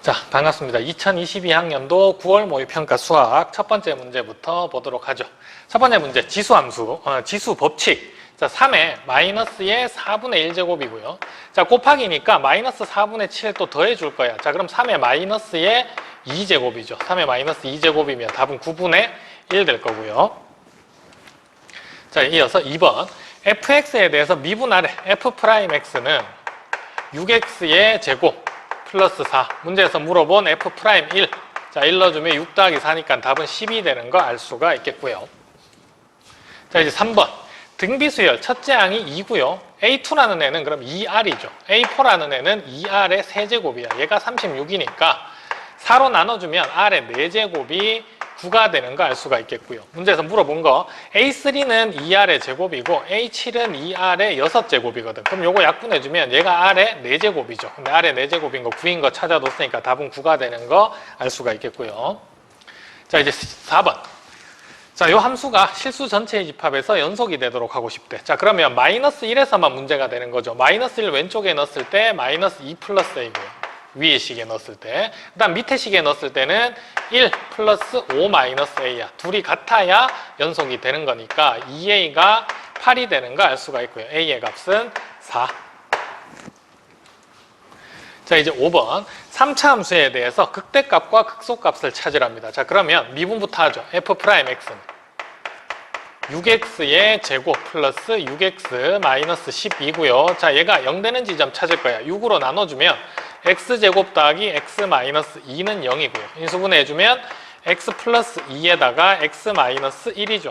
자, 반갑습니다. 2022학년도 9월 모의평가 수학 첫 번째 문제부터 보도록 하죠. 첫 번째 문제, 지수함수, 지수 법칙. 자, 3에 마이너스의 4분의 1제곱이고요. 자, 곱하기니까 마이너스 4분의 7 또 더해줄 거야. 자, 그럼 3의 마이너스의 2제곱이죠. 3의 마이너스 2제곱이면 답은 9분의 1 될 거고요. 자, 이어서 2번. fx에 대해서 미분하래. f'x는 6x의 제곱 플러스 4. 문제에서 물어본 f'1. 자, 1 넣어주면 6 더하기 4니까 답은 10이 되는 거 알 수가 있겠고요. 자, 이제 3번. 등비수열 첫째 항이 2고요. A2라는 애는 그럼 2R이죠. A4라는 애는 2R의 세제곱이야. 얘가 36이니까 4로 나눠주면 R의 4제곱이 9가 되는 거 알 수가 있겠고요. 문제에서 물어본 거 A3는 2R의 제곱이고 A7은 2R의 6제곱이거든. 그럼 요거 약분해주면 얘가 R의 4제곱이죠. 근데 R의 4제곱인 거 9인 거 찾아뒀으니까 답은 9가 되는 거 알 수가 있겠고요. 자, 이제 4번. 자, 요 함수가 실수 전체의 집합에서 연속이 되도록 하고 싶대. 자, 그러면 마이너스 1에서만 문제가 되는 거죠. 마이너스 1 왼쪽에 넣었을 때 마이너스 2 플러스 A고요. 위에 식에 넣었을 때. 그 다음 밑에 식에 넣었을 때는 1 플러스 5 마이너스 A야. 둘이 같아야 연속이 되는 거니까 2A가 8이 되는 거 알 수가 있고요. A의 값은 4. 자, 이제 5번. 3차 함수에 대해서 극대값과 극소값을 찾으랍니다. 자, 그러면 미분부터 하죠. f'x는 6x의 제곱 플러스 6x 마이너스 12고요. 자, 얘가 0 되는 지점 찾을 거야. 6으로 나눠주면 x제곱 더하기 x 마이너스 2는 0이고요. 인수분해해주면 x 플러스 2에다가 x 마이너스 1이죠.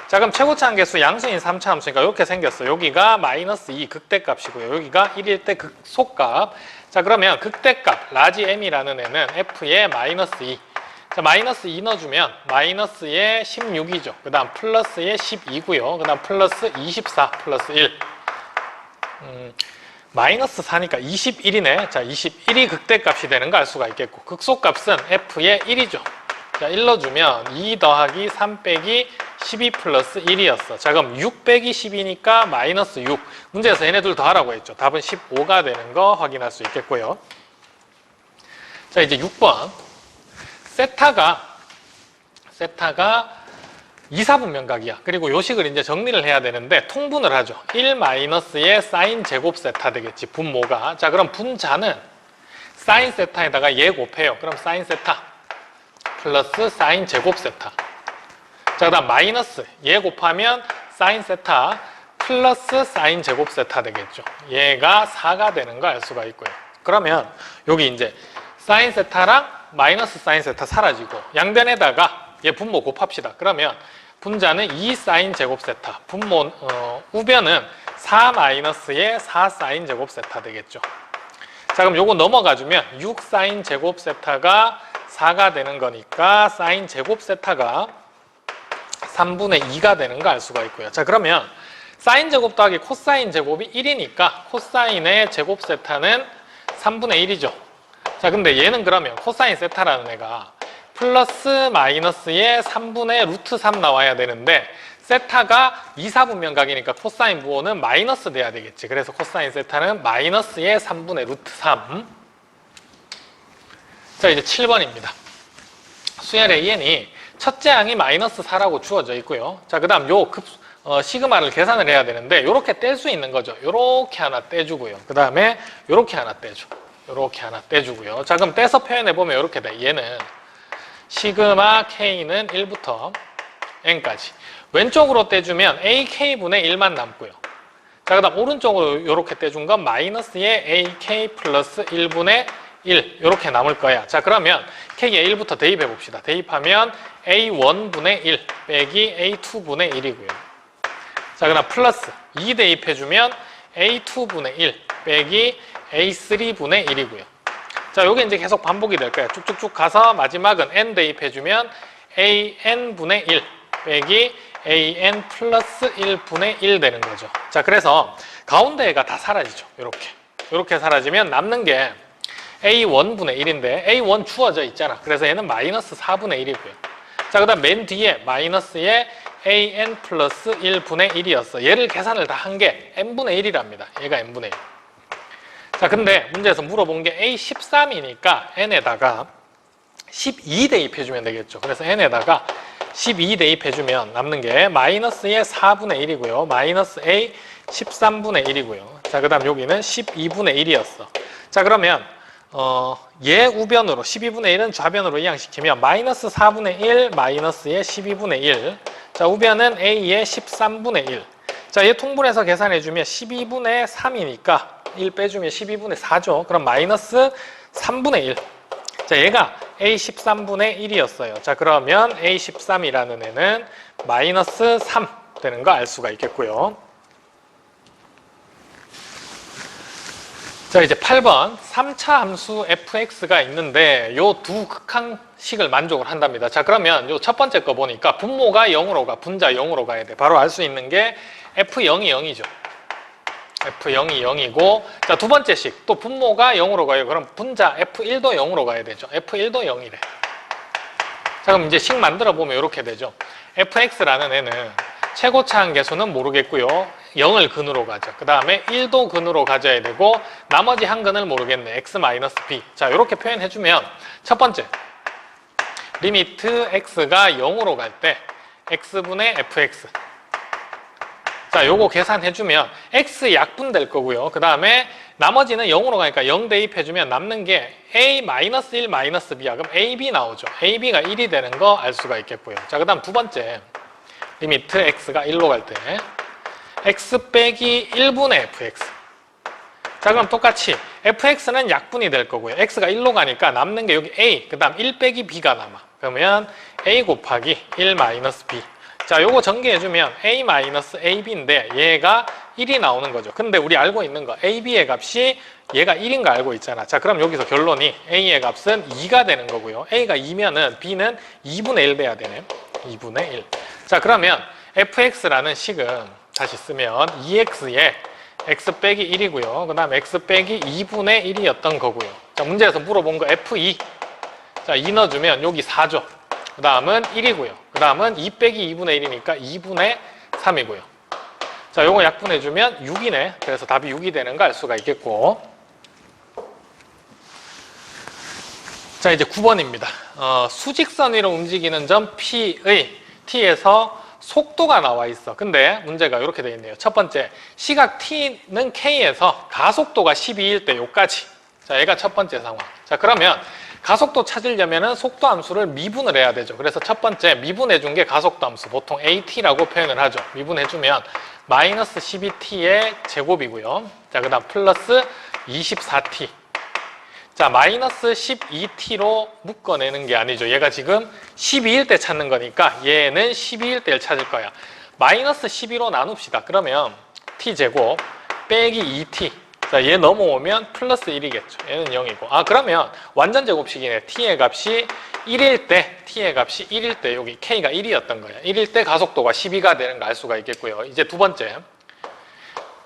자, 그럼 최고차 한계수 양수인 3차 함수니까 이렇게 생겼어. 여기가 마이너스 2 극대값이고요. 여기가 1일 때 극소값. 자, 그러면 극대값 라지 m이라는 애는 f의 마이너스 2. 자, 마이너스 2 넣어주면 마이너스의 16이죠. 그 다음 플러스의 12고요. 그 다음 플러스 24 플러스 1. 마이너스 4니까 21이네. 자, 21이 극대값이 되는 거 알 수가 있겠고, 극소값은 f의 1이죠. 자, 1 넣어주면 2 더하기 3 빼기 12 플러스 1이었어. 자, 그럼 6 빼기 10이니까 마이너스 6. 문제에서 얘네들 더하라고 했죠. 답은 15가 되는 거 확인할 수 있겠고요. 자, 이제 6번. 세타가 2사분면각이야. 그리고 요식을 이제 정리를 해야 되는데 통분을 하죠. 1 마이너스의 사인 제곱 세타 되겠지. 분모가. 자, 그럼 분자는 사인 세타에다가 얘 곱해요. 그럼 사인 세타 플러스 사인 제곱 세타. 자, 그 다음 마이너스 얘 곱하면 사인 세타 플러스 사인 제곱 세타 되겠죠. 얘가 4가 되는 거 알 수가 있고요. 그러면 여기 이제 사인 세타랑 마이너스 사인 세타 사라지고 양변에다가 얘 분모 곱합시다. 그러면 분자는 2 사인 제곱 세타, 분모 우변은 4 마이너스의 4 사인 제곱 세타 되겠죠. 자, 그럼 요거 넘어가주면 6 사인 제곱 세타가 4가 되는 거니까 사인 제곱 세타가 3분의 2가 되는 거 알 수가 있고요. 자, 그러면 사인 제곱 더하기 코사인 제곱이 1이니까 코사인의 제곱 세타는 3분의 1이죠. 자, 근데 얘는 그러면 코사인 세타라는 애가 플러스 마이너스의 3분의 루트 3 나와야 되는데 세타가 2사분면각이니까 코사인 부호는 마이너스 돼야 되겠지. 그래서 코사인 세타는 마이너스의 3분의 루트 3. 자, 이제 7번입니다. 수열 AN이 첫째 항이 마이너스 4라고 주어져 있고요. 자, 그 다음 요 시그마를 계산을 해야 되는데 요렇게 뗄 수 있는 거죠. 요렇게 하나 떼주고요. 그 다음에 요렇게 하나 떼줘. 요렇게 하나 떼주고요. 자, 그럼 떼서 표현해보면 요렇게 돼. 얘는 시그마 K는 1부터 N까지. 왼쪽으로 떼주면 AK분의 1만 남고요. 자, 그 다음 오른쪽으로 요렇게 떼준 건 마이너스의 AK 플러스 1분의 1 요렇게 남을 거야. 자, 그러면 K에 1부터 대입해 봅시다. 대입하면 A1분의 1 빼기 A2분의 1이고요. 자, 그 다음 플러스 2 대입해주면 A2분의 1 빼기 A3분의 1이고요. 자, 요게 이제 계속 반복이 될 거예요. 쭉쭉쭉 가서 마지막은 N 대입해주면 AN분의 1 빼기 AN 플러스 1분의 1 되는 거죠. 자, 그래서 가운데가 다 사라지죠. 요렇게 사라지면 남는 게 A1분의 1인데 A1 주어져 있잖아. 그래서 얘는 마이너스 4분의 1이고요. 자, 그 다음 맨 뒤에 마이너스에 AN 플러스 1분의 1이었어. 얘를 계산을 다 한 게 N분의 1이랍니다. 얘가 N분의 1. 자, 근데 문제에서 물어본 게 A13이니까 n에다가 12 대입해주면 되겠죠. 그래서 n에다가 12 대입해주면 남는 게 마이너스의 4분의 1이고요. 마이너스 A 13분의 1이고요. 자, 그 다음 여기는 12분의 1이었어. 자, 그러면 얘 우변으로 12분의 1은 좌변으로 이항시키면 마이너스 4분의 1 마이너스의 12분의 1. 자, 우변은 A의 13분의 1. 자, 얘 통분해서 계산해주면 12분의 3이니까 1 빼주면 12분의 4죠. 그럼 마이너스 3분의 1. 자, 얘가 A13분의 1이었어요. 자, 그러면 A13이라는 애는 마이너스 3 되는 거 알 수가 있겠고요. 자, 이제 8번 3차 함수 fx가 있는데 요 두 극한식을 만족을 한답니다. 자, 그러면 요 첫 번째 거 보니까 분모가 0으로 가, 분자 0으로 가야 돼. 바로 알 수 있는 게 f0이 0이죠. f0이 0이고, 자, 두 번째 식 또 분모가 0으로 가요. 그럼 분자 f1도 0으로 가야 되죠. f1도 0이래. 자, 그럼 이제 식 만들어 보면 이렇게 되죠. fx라는 애는 최고차 한계수는 모르겠고요. 0을 근으로 가죠. 그 다음에 1도 근으로 가져야 되고 나머지 한 근을 모르겠네. x-b. 자, 이렇게 표현해주면 첫 번째 리미트 x가 0으로 갈 때 x분의 fx. 자, 요거 계산해주면 x 약분될 거고요. 그 다음에 나머지는 0으로 가니까 0 대입해주면 남는 게 a-1 b야. 그럼 ab 나오죠. ab가 1이 되는 거 알 수가 있겠고요. 자, 그 다음 두 번째 리미트 x가 1로 갈 때 x 빼기 1분의 fx. 자, 그럼 똑같이 fx는 약분이 될 거고요. x가 1로 가니까 남는 게 여기 a, 그 다음 1 빼기 b가 남아. 그러면 a 곱하기 1 마이너스 b. 자, 요거 전개해주면 a 마이너스 ab인데 얘가 1이 나오는 거죠. 근데 우리 알고 있는 거 ab의 값이 얘가 1인 거 알고 있잖아. 자, 그럼 여기서 결론이 a의 값은 2가 되는 거고요. a가 2면은 b는 2분의 1 돼야 되네. 2분의 1. 자, 그러면 fx라는 식은 다시 쓰면 2x에 x 빼기 1이고요. 그 다음 x 빼기 2분의 1이었던 거고요. 자, 문제에서 물어본 거 f2. 자, 2 넣어주면 여기 4죠. 그 다음은 1이고요. 그 다음은 2 빼기 2분의 1이니까 2분의 3이고요. 자, 요거 약분해주면 6이네. 그래서 답이 6이 되는 거 알 수가 있겠고. 자, 이제 9번입니다. 수직선 위로 움직이는 점 P의 T에서 속도가 나와 있어. 근데 문제가 이렇게 되어 있네요. 첫 번째, 시각 T는 K에서 가속도가 12일 때 요까지. 자, 얘가 첫 번째 상황. 자, 그러면 가속도 찾으려면 속도 함수를 미분을 해야 되죠. 그래서 첫 번째 미분해 준 게 가속도 함수. 보통 AT라고 표현을 하죠. 미분해 주면 마이너스 12T의 제곱이고요. 자, 그 다음 플러스 24T. 자, 마이너스 12T로 묶어내는 게 아니죠. 얘가 지금 12일 때 찾는 거니까 얘는 12일 때를 찾을 거야. 마이너스 12로 나눕시다. 그러면 T제곱 빼기 2T. 자, 얘 넘어오면 플러스 1이겠죠. 얘는 0이고. 아, 그러면 완전 제곱식이네. T의 값이 1일 때, T의 값이 1일 때, 여기 K가 1이었던 거야. 1일 때 가속도가 12가 되는 거 알 수가 있겠고요. 이제 두 번째.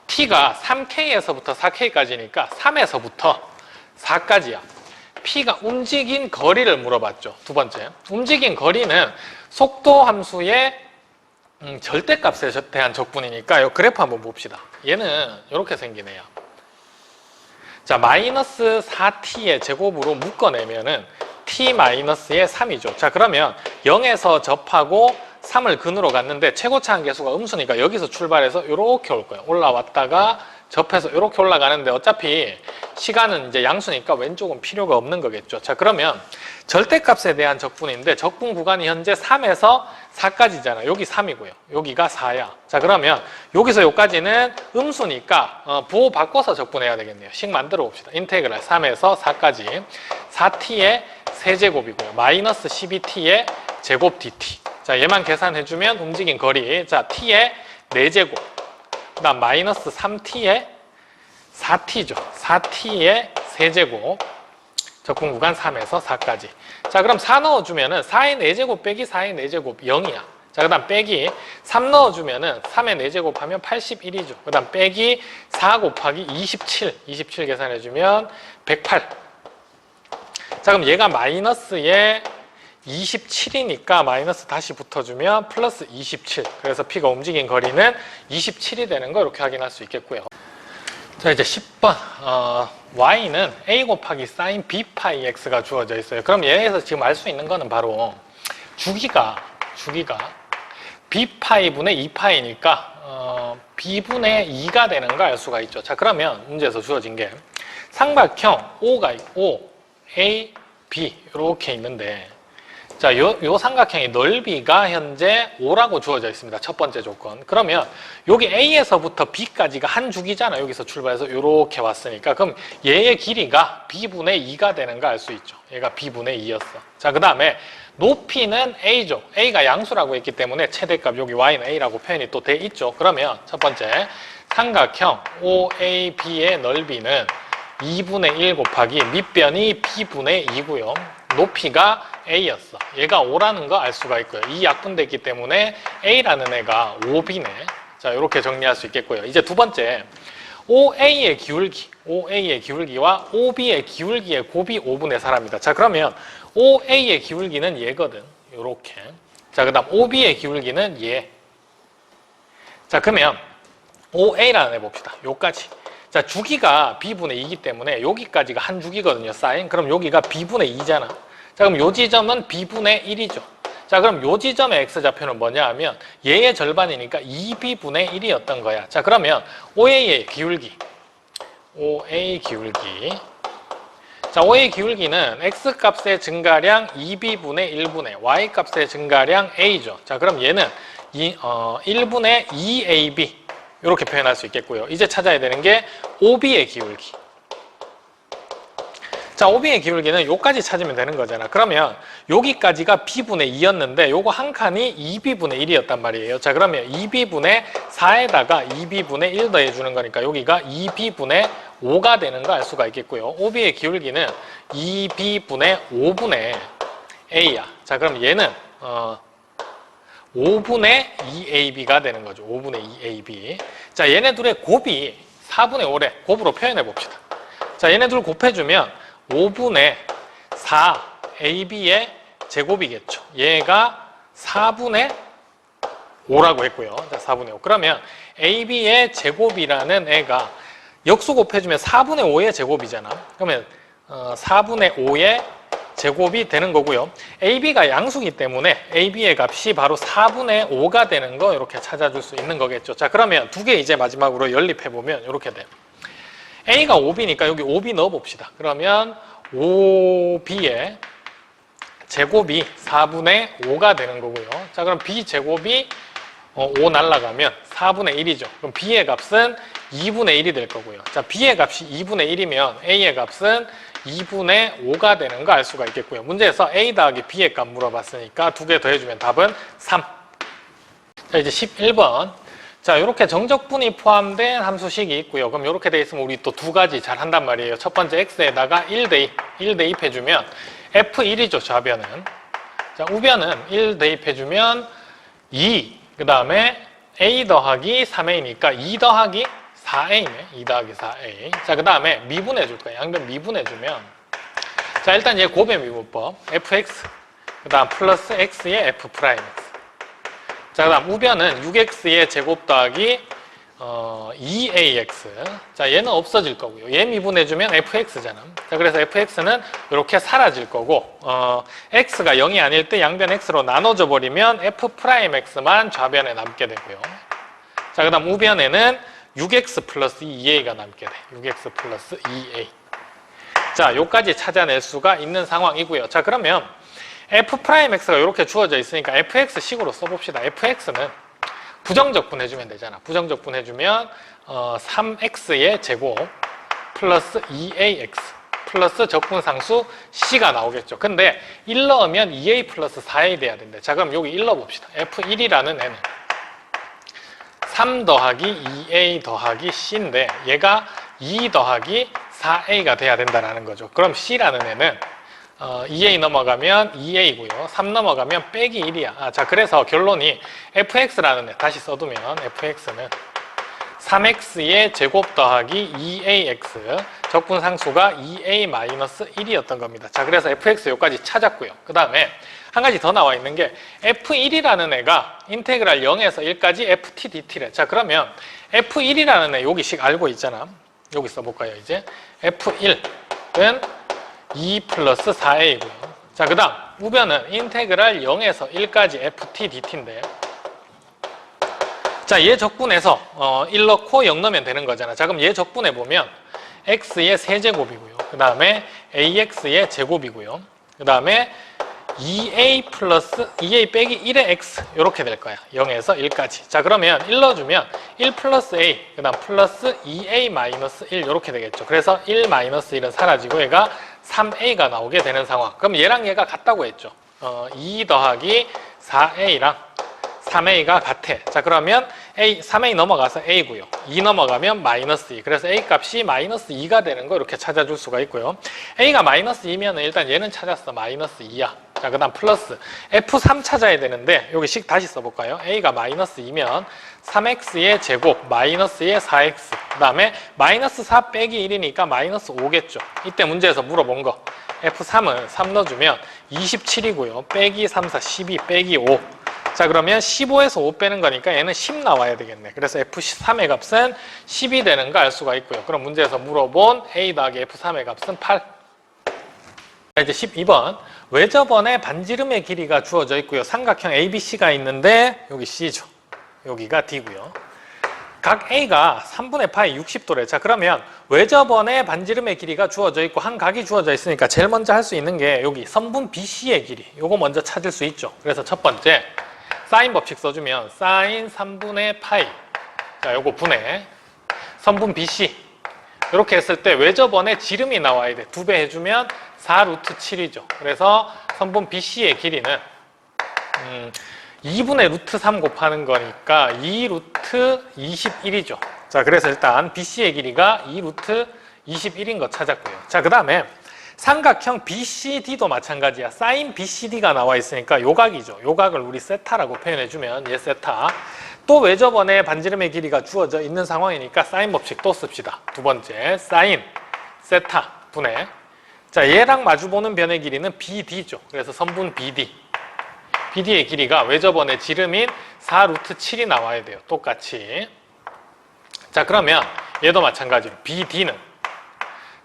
T가 3K에서부터 4K까지니까 3에서부터 4까지야. P가 움직인 거리를 물어봤죠. 두 번째. 움직인 거리는 속도 함수의 절대값에 대한 적분이니까 이 그래프 한번 봅시다. 얘는 이렇게 생기네요. 자, 마이너스 4t의 제곱으로 묶어내면은 t-의 3이죠. 자, 그러면 0에서 접하고 3을 근으로 갔는데 최고차 한계수가 음수니까 여기서 출발해서 이렇게 올 거예요. 올라왔다가 접해서 이렇게 올라가는데 어차피 시간은 이제 양수니까 왼쪽은 필요가 없는 거겠죠. 자, 그러면 절대값에 대한 적분인데 적분 구간이 현재 3에서 4까지잖아. 여기 3이고요. 여기가 4야. 자, 그러면 여기서 여기까지는 음수니까 부호 바꿔서 적분해야 되겠네요. 식 만들어 봅시다. 인테그랄 3에서 4까지 4t의 세제곱이고요. 마이너스 12t의 제곱 dt. 자, 얘만 계산해주면 움직인 거리. 자, t의 4제곱. 그 다음 마이너스 3t의 4t죠. 4t의 세제곱. 적분 구간 3에서 4까지. 자, 그럼 4 넣어주면은 4의 4제곱 빼기 4의 4제곱 0이야. 자, 그 다음 빼기 3 넣어주면은 3의 4제곱 하면 81이죠. 그 다음 빼기 4 곱하기 27. 27 계산해주면 108. 자, 그럼 얘가 마이너스에 27이니까 마이너스 다시 붙어주면 플러스 27. 그래서 P가 움직인 거리는 27이 되는 거 이렇게 확인할 수 있겠고요. 자, 이제 10번. y는 a 곱하기 sin b 파이 x가 주어져 있어요. 그럼 얘에서 지금 알 수 있는 거는 바로 주기가 b 파이분의 2파이니까 b분의 2가 되는 걸 알 수가 있죠. 자, 그러면 문제에서 주어진 게 삼각형 O가 있고 A, B 이렇게 있는데, 자, 요 삼각형의 넓이가 현재 5라고 주어져 있습니다. 첫 번째 조건. 그러면 여기 A에서부터 B까지가 한 주기잖아. 여기서 출발해서 이렇게 왔으니까. 그럼 얘의 길이가 B분의 2가 되는 걸 알 수 있죠. 얘가 B분의 2였어. 자, 그 다음에 높이는 A죠. A가 양수라고 했기 때문에 최대값 여기 Y는 A라고 표현이 또 돼 있죠. 그러면 첫 번째 삼각형 OAB의 넓이는 2분의 1 곱하기 밑변이 B분의 2고요. 높이가 A였어. 얘가 5라는 거 알 수가 있고요. 이 약분됐기 때문에 A라는 애가 5B네. 자, 이렇게 정리할 수 있겠고요. 이제 두 번째, OA의 기울기와 OB의 기울기의 곱이 5분의 4랍니다. 자, 그러면 OA의 기울기는 얘거든. 요렇게. 자, 그 다음 OB의 기울기는 얘. 자, 그러면 OA라는 애 봅시다. 요까지. 자, 주기가 B분의 2이기 때문에 여기까지가 한 주기거든요. 사인. 그럼 여기가 B분의 2잖아. 자, 그럼 요 지점은 B분의 1이죠. 자, 그럼 요 지점의 X좌표는 뭐냐 하면 얘의 절반이니까 2B분의 1이었던 거야. 자, 그러면 OA의 기울기. 자, OA 기울기는 X값의 증가량 2B분의 1분의 Y값의 증가량 A죠. 자, 그럼 얘는 1분의 2AB. 이렇게 표현할 수 있겠고요. 이제 찾아야 되는 게 OB의 기울기. 자, OB의 기울기는 요까지 찾으면 되는 거잖아. 그러면 여기까지가 B분의 2였는데 요거 한 칸이 2B분의 1이었단 말이에요. 자, 그러면 2B분의 4에다가 2B분의 1 더해주는 거니까 여기가 2B분의 5가 되는 거 알 수가 있겠고요. OB의 기울기는 2B분의 5분의 A야. 자, 그럼 얘는 5분의 2AB가 되는 거죠. 5분의 2AB. 자, 얘네 둘의 곱이 4분의 5래. 곱으로 표현해 봅시다. 자, 얘네 둘 곱해주면 5분의 4AB의 제곱이겠죠. 얘가 4분의 5라고 했고요. 자, 4분의 5. 그러면 AB의 제곱이라는 애가 역수 곱해주면 4분의 5의 제곱이잖아. 그러면 4분의 5의 제곱이 되는 거고요. AB가 양수기 때문에 AB의 값이 바로 4분의 5가 되는 거 이렇게 찾아줄 수 있는 거겠죠. 자, 그러면 두 개 이제 마지막으로 연립해보면 이렇게 돼요. A가 5B니까 여기 5B 넣어봅시다. 그러면 5B의 제곱이 4분의 5가 되는 거고요. 자, 그럼 B 제곱이 5 날라가면 4분의 1이죠. 그럼 B의 값은 2분의 1이 될 거고요. 자, B의 값이 2분의 1이면 A의 값은 2분의 5가 되는 거 알 수가 있겠고요. 문제에서 A 더하기 B의 값 물어봤으니까 두 개 더해주면 답은 3. 자, 이제 11번. 자, 이렇게 정적분이 포함된 함수식이 있고요. 그럼 이렇게 돼 있으면 우리 또 두 가지 잘 한단 말이에요. 첫 번째 X에다가 1 대입해주면 F1이죠, 좌변은. 자, 우변은 1 대입해주면 2. 그 다음에 A 더하기 3A니까 2 더하기 4A네. 2 더하기 4A. 자, 그 다음에 미분해 줄 거예요. 양변 미분해 주면. 자, 일단 얘 곱의 미분법. fx. 그 다음 플러스 x의 f 프라임 x. 자, 그 다음 우변은 6x의 제곱 더하기 2ax. 자, 얘는 없어질 거고요. 얘 미분해 주면 fx잖아. 자, 그래서 fx는 이렇게 사라질 거고, x가 0이 아닐 때 양변 x로 나눠져 버리면 f 프라임 x만 좌변에 남게 되고요. 자, 그 다음 우변에는 6x 플러스 2a가 남게 돼. 6x 플러스 2a. 자, 요까지 찾아낼 수가 있는 상황이고요. 자, 그러면 f'x가 이렇게 주어져 있으니까 fx식으로 써봅시다. fx는 부정적분 해주면 되잖아. 부정적분 해주면 3x의 제곱 플러스 2ax 플러스 적분상수 c가 나오겠죠. 근데 1 넣으면 2a 플러스 4a 돼야 된대. 자, 그럼 여기 1 넣어봅시다. f1이라는 애는 3 더하기 2a 더하기 c인데 얘가 2 더하기 4a가 돼야 된다는 거죠. 그럼 c라는 애는 2a 넘어가면 2a고요. 3 넘어가면 빼기 1이야. 자, 그래서 결론이 fx라는 애 다시 써두면 fx는 3x의 제곱 더하기 2ax 적분상수가 2a-1이었던 겁니다. 자, 그래서 fx 여기까지 찾았고요. 그 다음에 한 가지 더 나와 있는 게 f1이라는 애가 인테그랄 0에서 1까지 ft dt래. 자, 그러면 f1이라는 애 여기씩 알고 있잖아. 여기 써볼까요? 이제 F1은 2 플러스 4a고요. 자, 그 다음 우변은 인테그랄 0에서 1까지 ft dt인데, 자, 얘 적분해서 1 넣고 0 넣으면 되는 거잖아. 자, 그럼 얘 적분해 보면 x의 세제곱이고요. 그 다음에 ax의 제곱이고요. 그 다음에 2a 플러스 2a 빼기 1의 x 이렇게 될 거야. 0에서 1까지. 자, 그러면 1 넣어주면 1 플러스 a, 그 다음 플러스 2a 마이너스 1 이렇게 되겠죠. 그래서 1 마이너스 1은 사라지고 얘가 3a가 나오게 되는 상황. 그럼 얘랑 얘가 같다고 했죠. 2 더하기 4a랑 3a가 같아. 자, 그러면 3a 넘어가서 a고요. 2 넘어가면 마이너스 2. 그래서 a 값이 마이너스 2가 되는 거 이렇게 찾아줄 수가 있고요. a가 마이너스 2면 일단 얘는 찾았어. 마이너스 2야. 자, 그 다음 플러스 F3 찾아야 되는데 여기 식 다시 써볼까요? a가 마이너스 2면 3x의 제곱 마이너스의 4x, 그 다음에 마이너스 4 빼기 1이니까 마이너스 5겠죠. 이때 문제에서 물어본 거 F3은 3 넣어주면 27이고요. 빼기 3, 4, 12 빼기 5. 자, 그러면 15에서 5 빼는 거니까 얘는 10 나와야 되겠네. 그래서 F3의 값은 10이 되는 거 알 수가 있고요. 그럼 문제에서 물어본 a 더하기 F3의 값은 8. 자, 이제 12번. 외접원의 반지름의 길이가 주어져 있고요. 삼각형 ABC가 있는데 여기 C죠. 여기가 D고요. 각 A가 3분의 파이 60도래. 자, 그러면 외접원의 반지름의 길이가 주어져 있고 한 각이 주어져 있으니까 제일 먼저 할 수 있는 게 여기 선분 BC의 길이. 요거 먼저 찾을 수 있죠. 그래서 첫 번째 사인 법칙 써주면 사인 3분의 파이. 자, 요거 분의 선분 BC. 이렇게 했을 때 외접원의 지름이 나와야 돼. 2배 해주면 4 루트 7이죠. 그래서 선분 BC의 길이는 2분의 루트 3 곱하는 거니까 2 루트 21이죠. 자, 그래서 일단 BC의 길이가 2 루트 21인 거 찾았고요. 자, 그 다음에 삼각형 BCD도 마찬가지야. 사인 BCD가 나와 있으니까 요각이죠. 요각을 우리 세타라고 표현해주면 얘 세타. 또 외접원의 반지름의 길이가 주어져 있는 상황이니까 사인 법칙 또 씁시다. 두 번째 사인 세타 분의, 자, 얘랑 마주보는 변의 길이는 BD죠. 그래서 선분 BD. BD의 길이가 외접원의 지름인 4 루트 7이 나와야 돼요. 똑같이. 자, 그러면 얘도 마찬가지로 BD는,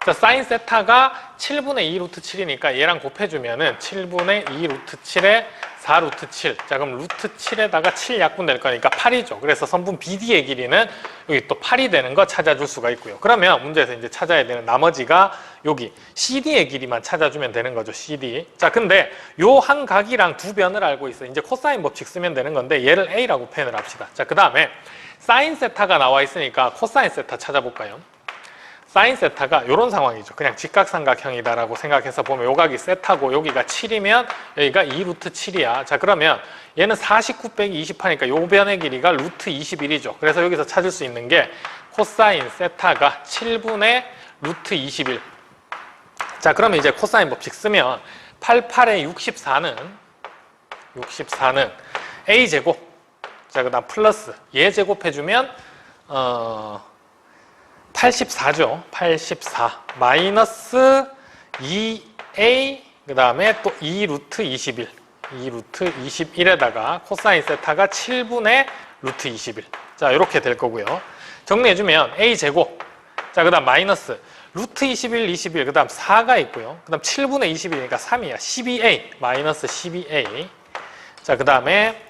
자, 사인 세타가 7분의 2 루트 7이니까 얘랑 곱해주면은 7분의 2 루트 7에 4 루트 7. 자, 그럼 루트 7에다가 7 약분될 거니까 8이죠. 그래서 선분 BD의 길이는 여기 또 8이 되는 거 찾아줄 수가 있고요. 그러면 문제에서 이제 찾아야 되는 나머지가 여기 CD의 길이만 찾아주면 되는 거죠. CD. 자, 근데 요 한 각이랑 두 변을 알고 있어요. 이제 코사인 법칙 쓰면 되는 건데 얘를 A라고 표현을 합시다. 자, 그 다음에 사인 세타가 나와 있으니까 코사인 세타 찾아볼까요? 사인 세타가 이런 상황이죠. 그냥 직각삼각형이다라고 생각해서 보면 요 각이 세타고 여기가 7이면 여기가 2 루트 7이야. 자, 그러면 얘는 49 빼기 20하니까 요 변의 길이가 루트 21이죠. 그래서 여기서 찾을 수 있는 게 코사인 세타가 7분의 루트 21. 자, 그러면 이제 코사인 법칙 쓰면 88의 64는 A제곱, 자, 그 다음 플러스 얘 제곱해주면 84죠. 84 마이너스 2a, 그 다음에 또 2 루트 21, 2 루트 21에다가 코사인 세타가 7분의 루트 21. 자, 이렇게 될 거고요. 정리해주면 a제곱, 자, 그 다음 마이너스 루트 21, 21, 그 다음 4가 있고요. 그 다음 7분의 21이니까 3이야. 12a, 마이너스 12a. 자, 그 다음에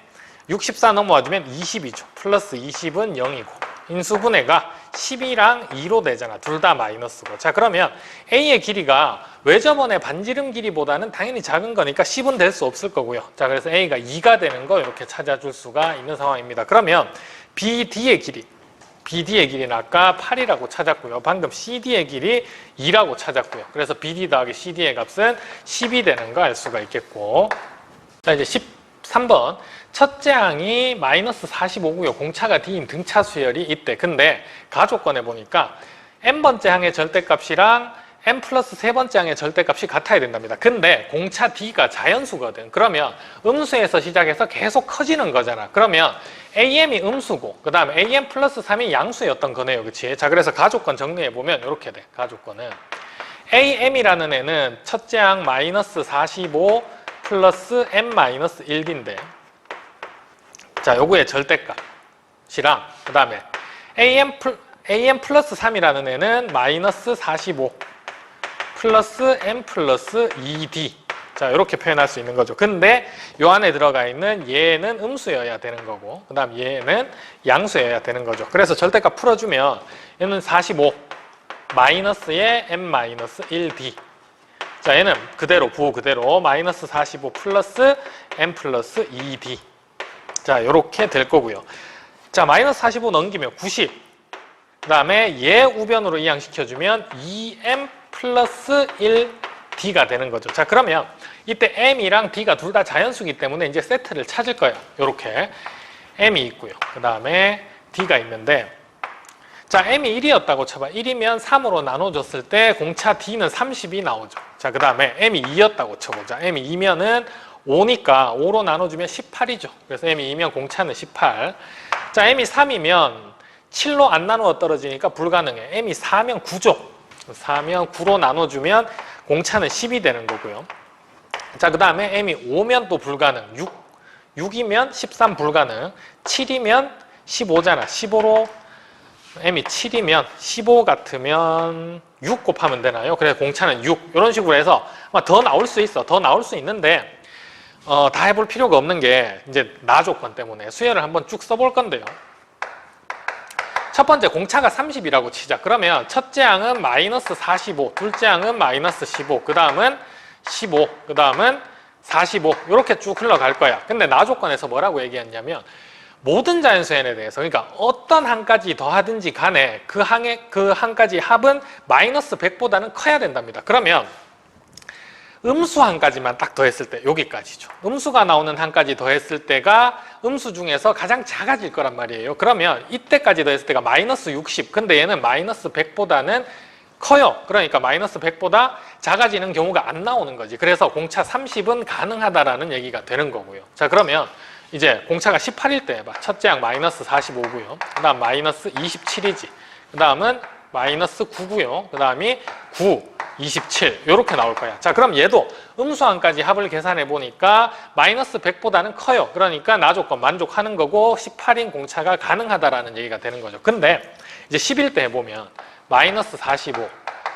64 넘어와주면 20이죠. 플러스 20은 0이고. 인수분해가 10이랑 2로 되잖아. 둘 다 마이너스고. 자, 그러면 A의 길이가 외접원의 반지름 길이보다는 당연히 작은 거니까 10은 될 수 없을 거고요. 자, 그래서 A가 2가 되는 거 이렇게 찾아줄 수가 있는 상황입니다. 그러면 BD의 길이는 아까 8이라고 찾았고요. 방금 CD의 길이 2라고 찾았고요. 그래서 BD 더하기 CD의 값은 10이 되는 거 알 수가 있겠고. 자, 이제 13번. 첫째 항이 마이너스 45고요. 공차가 D인 등차 수열이 있대. 근데 가족권에 보니까 n번째 항의 절대값이랑 n 플러스 세 번째 항의 절대값이 같아야 된답니다. 근데 공차 D가 자연수거든. 그러면 음수에서 시작해서 계속 커지는 거잖아. 그러면 AM이 음수고 그 다음에 AM 플러스 3이 양수였던 거네요. 그치? 자, 그래서 가족권 정리해보면 이렇게 돼. 가족권은 AM이라는 애는 첫째 항 마이너스 45 플러스 n 마이너스 1D인데, 자, 요거의 절대값이랑 그 다음에 am 플러스 3이라는 애는 마이너스 45 플러스 m 플러스 2d. 자, 이렇게 표현할 수 있는 거죠. 근데 요 안에 들어가 있는 얘는 음수여야 되는 거고, 그 다음 얘는 양수여야 되는 거죠. 그래서 절대값 풀어주면 얘는 45 마이너스에 m 마이너스 1d. 자, 얘는 그대로 부호 그대로 마이너스 45 플러스 m 플러스 2d. 자, 요렇게 될 거고요. 자, 마이너스 45 넘기면 90. 그 다음에 얘 우변으로 이항시켜주면 2m 플러스 1d가 되는 거죠. 자, 그러면 이때 m이랑 d가 둘 다 자연수기 때문에 이제 세트를 찾을 거예요. 요렇게 m이 있고요. 그 다음에 d가 있는데, 자, m이 1이었다고 쳐봐. 1이면 3으로 나눠줬을 때 공차 d는 30이 나오죠. 자, 그 다음에 m이 2였다고 쳐보자. m이 2면은 5니까 5로 나눠주면 18이죠. 그래서 m이 2면 공차는 18. 자, m이 3이면 7로 안 나누어 떨어지니까 불가능해. m이 4면 9죠. 4면 9로 나눠주면 공차는 10이 되는 거고요. 자, 그 다음에 m이 5면 또 불가능. 6이면 13 불가능. 7이면 15잖아. 15로 m이 7이면 15 같으면 6 곱하면 되나요? 그래서 공차는 6. 이런 식으로 해서 더 나올 수 있어. 더 나올 수 있는데 다 해볼 필요가 없는 게 이제 나 조건 때문에 수열을 한번 쭉 써볼 건데요. 첫 번째 공차가 30이라고 치자. 그러면 첫째 항은 마이너스 45, 둘째 항은 마이너스 15, 그 다음은 15, 그 다음은 45 이렇게 쭉 흘러갈 거야. 근데 나 조건에서 뭐라고 얘기했냐면 모든 자연수N에 대해서, 그러니까 어떤 항까지 더하든지 간에 그 항까지 합은 마이너스 100보다는 커야 된답니다. 그러면 음수 항까지만 딱 더했을 때 여기까지죠. 음수가 나오는 항까지 더했을 때가 음수 중에서 가장 작아질 거란 말이에요. 그러면 이때까지 더했을 때가 마이너스 60. 근데 얘는 마이너스 100보다는 커요. 그러니까 마이너스 100보다 작아지는 경우가 안 나오는 거지. 그래서 공차 30은 가능하다라는 얘기가 되는 거고요. 자, 그러면 이제 공차가 18일 때 해봐. 첫째 항 마이너스 45고요. 그 다음 마이너스 27이지. 그 다음은 마이너스 9고요. 그 다음이 9, 27 이렇게 나올 거야. 자, 그럼 얘도 음수항까지 합을 계산해 보니까 마이너스 100보다는 커요. 그러니까 나 조건 만족하는 거고 18인 공차가 가능하다라는 얘기가 되는 거죠. 근데 이제 10일 때 해보면 마이너스 45,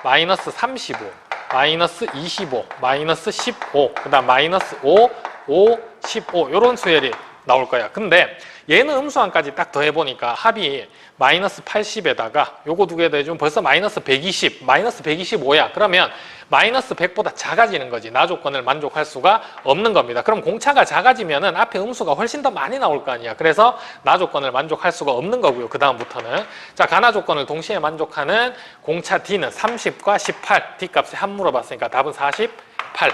마이너스 35, 마이너스 25, 마이너스 15, 그 다음 마이너스 5, 5, 15 이런 수열이 나올 거야. 근데 얘는 음수항까지 딱 더해보니까 합이 마이너스 80에다가 요거 두 개 더해주면 벌써 마이너스 120, 마이너스 125야. 그러면 마이너스 100보다 작아지는 거지. 나 조건을 만족할 수가 없는 겁니다. 그럼 공차가 작아지면은 앞에 음수가 훨씬 더 많이 나올 거 아니야. 그래서 나 조건을 만족할 수가 없는 거고요. 그 다음부터는. 자, 가나 조건을 동시에 만족하는 공차 D는 30과 18. D 값에 한 물어봤으니까 답은 48.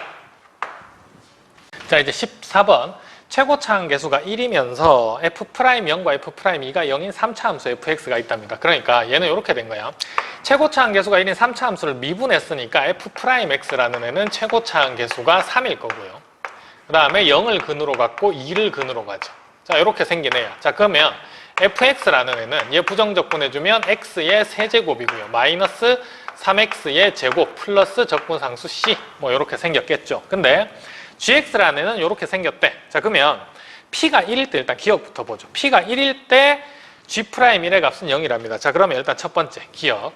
자, 이제 14번. 최고차항 계수가 1이면서 F'0과 F'2가 0인 3차 함수 fx가 있답니다. 그러니까 얘는 이렇게 된 거야. 최고차항 계수가 1인 3차 함수를 미분했으니까 F'X라는 애는 최고차항 계수가 3일 거고요. 그 다음에 0을 근으로 갖고 2를 근으로 가죠. 자, 이렇게 생긴 애야. 자, 그러면 Fx라는 애는 얘 부정적분해주면 x의 세제곱이고요. 마이너스 3x의 제곱 플러스 적분상수 c 뭐 이렇게 생겼겠죠. 근데 gx라는 애는 이렇게 생겼대. 자, 그러면 p가 1일 때 일단 기억부터 보죠. p가 1일 때 g'1의 값은 0이랍니다. 자, 그러면 일단 첫 번째 기억.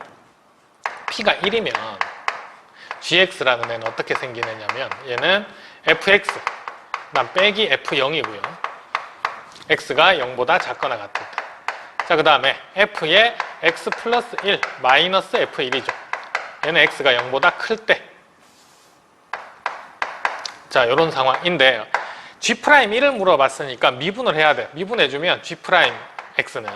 p가 1이면 gx라는 애는 어떻게 생기느냐면 얘는 fx 그다음 빼기 f0이고요. x가 0보다 작거나 같을 때. 자, 그 다음에 f의 x 플러스 1 마이너스 f1이죠. 얘는 x가 0보다 클 때. 자, 이런 상황인데 G'1을 물어봤으니까 미분을 해야 돼. 미분해주면 G'X는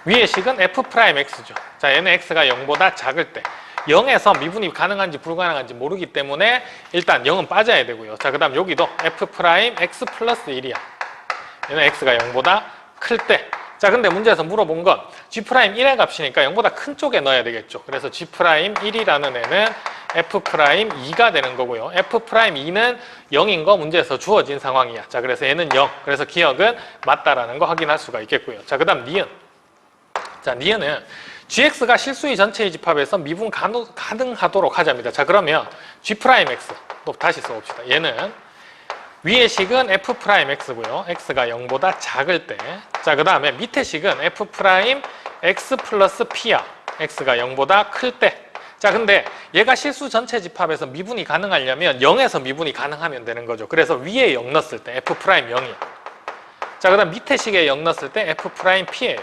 위의 식은 F'X죠. 자, 얘는 X가 0보다 작을 때 0에서 미분이 가능한지 불가능한지 모르기 때문에 일단 0은 빠져야 되고요. 자, 그 다음 여기도 F'X 플러스 1이야. 얘는 X가 0보다 클 때. 자, 근데 문제에서 물어본 건 G'1의 값이니까 0보다 큰 쪽에 넣어야 되겠죠. 그래서 G'1이라는 애는 F'2가 되는 거고요. F'2는 0인 거 문제에서 주어진 상황이야. 자, 그래서 얘는 0. 그래서 기억은 맞다라는 거 확인할 수가 있겠고요. 자, 그 다음 니은. 자, 니은은 GX가 실수의 전체의 집합에서 미분 가능하도록 하자입니다. 자, 그러면 G'X 또 다시 써봅시다. 얘는 위의 식은 f'x고요. x가 0보다 작을 때. 자, 그 다음에 밑의 식은 f'x 플러스 p야. x가 0보다 클 때. 자, 근데 얘가 실수 전체 집합에서 미분이 가능하려면 0에서 미분이 가능하면 되는 거죠. 그래서 위에 0 넣었을 때 f'0이야. 자, 그 다음 밑에 식에 0 넣었을 때 f'p예요.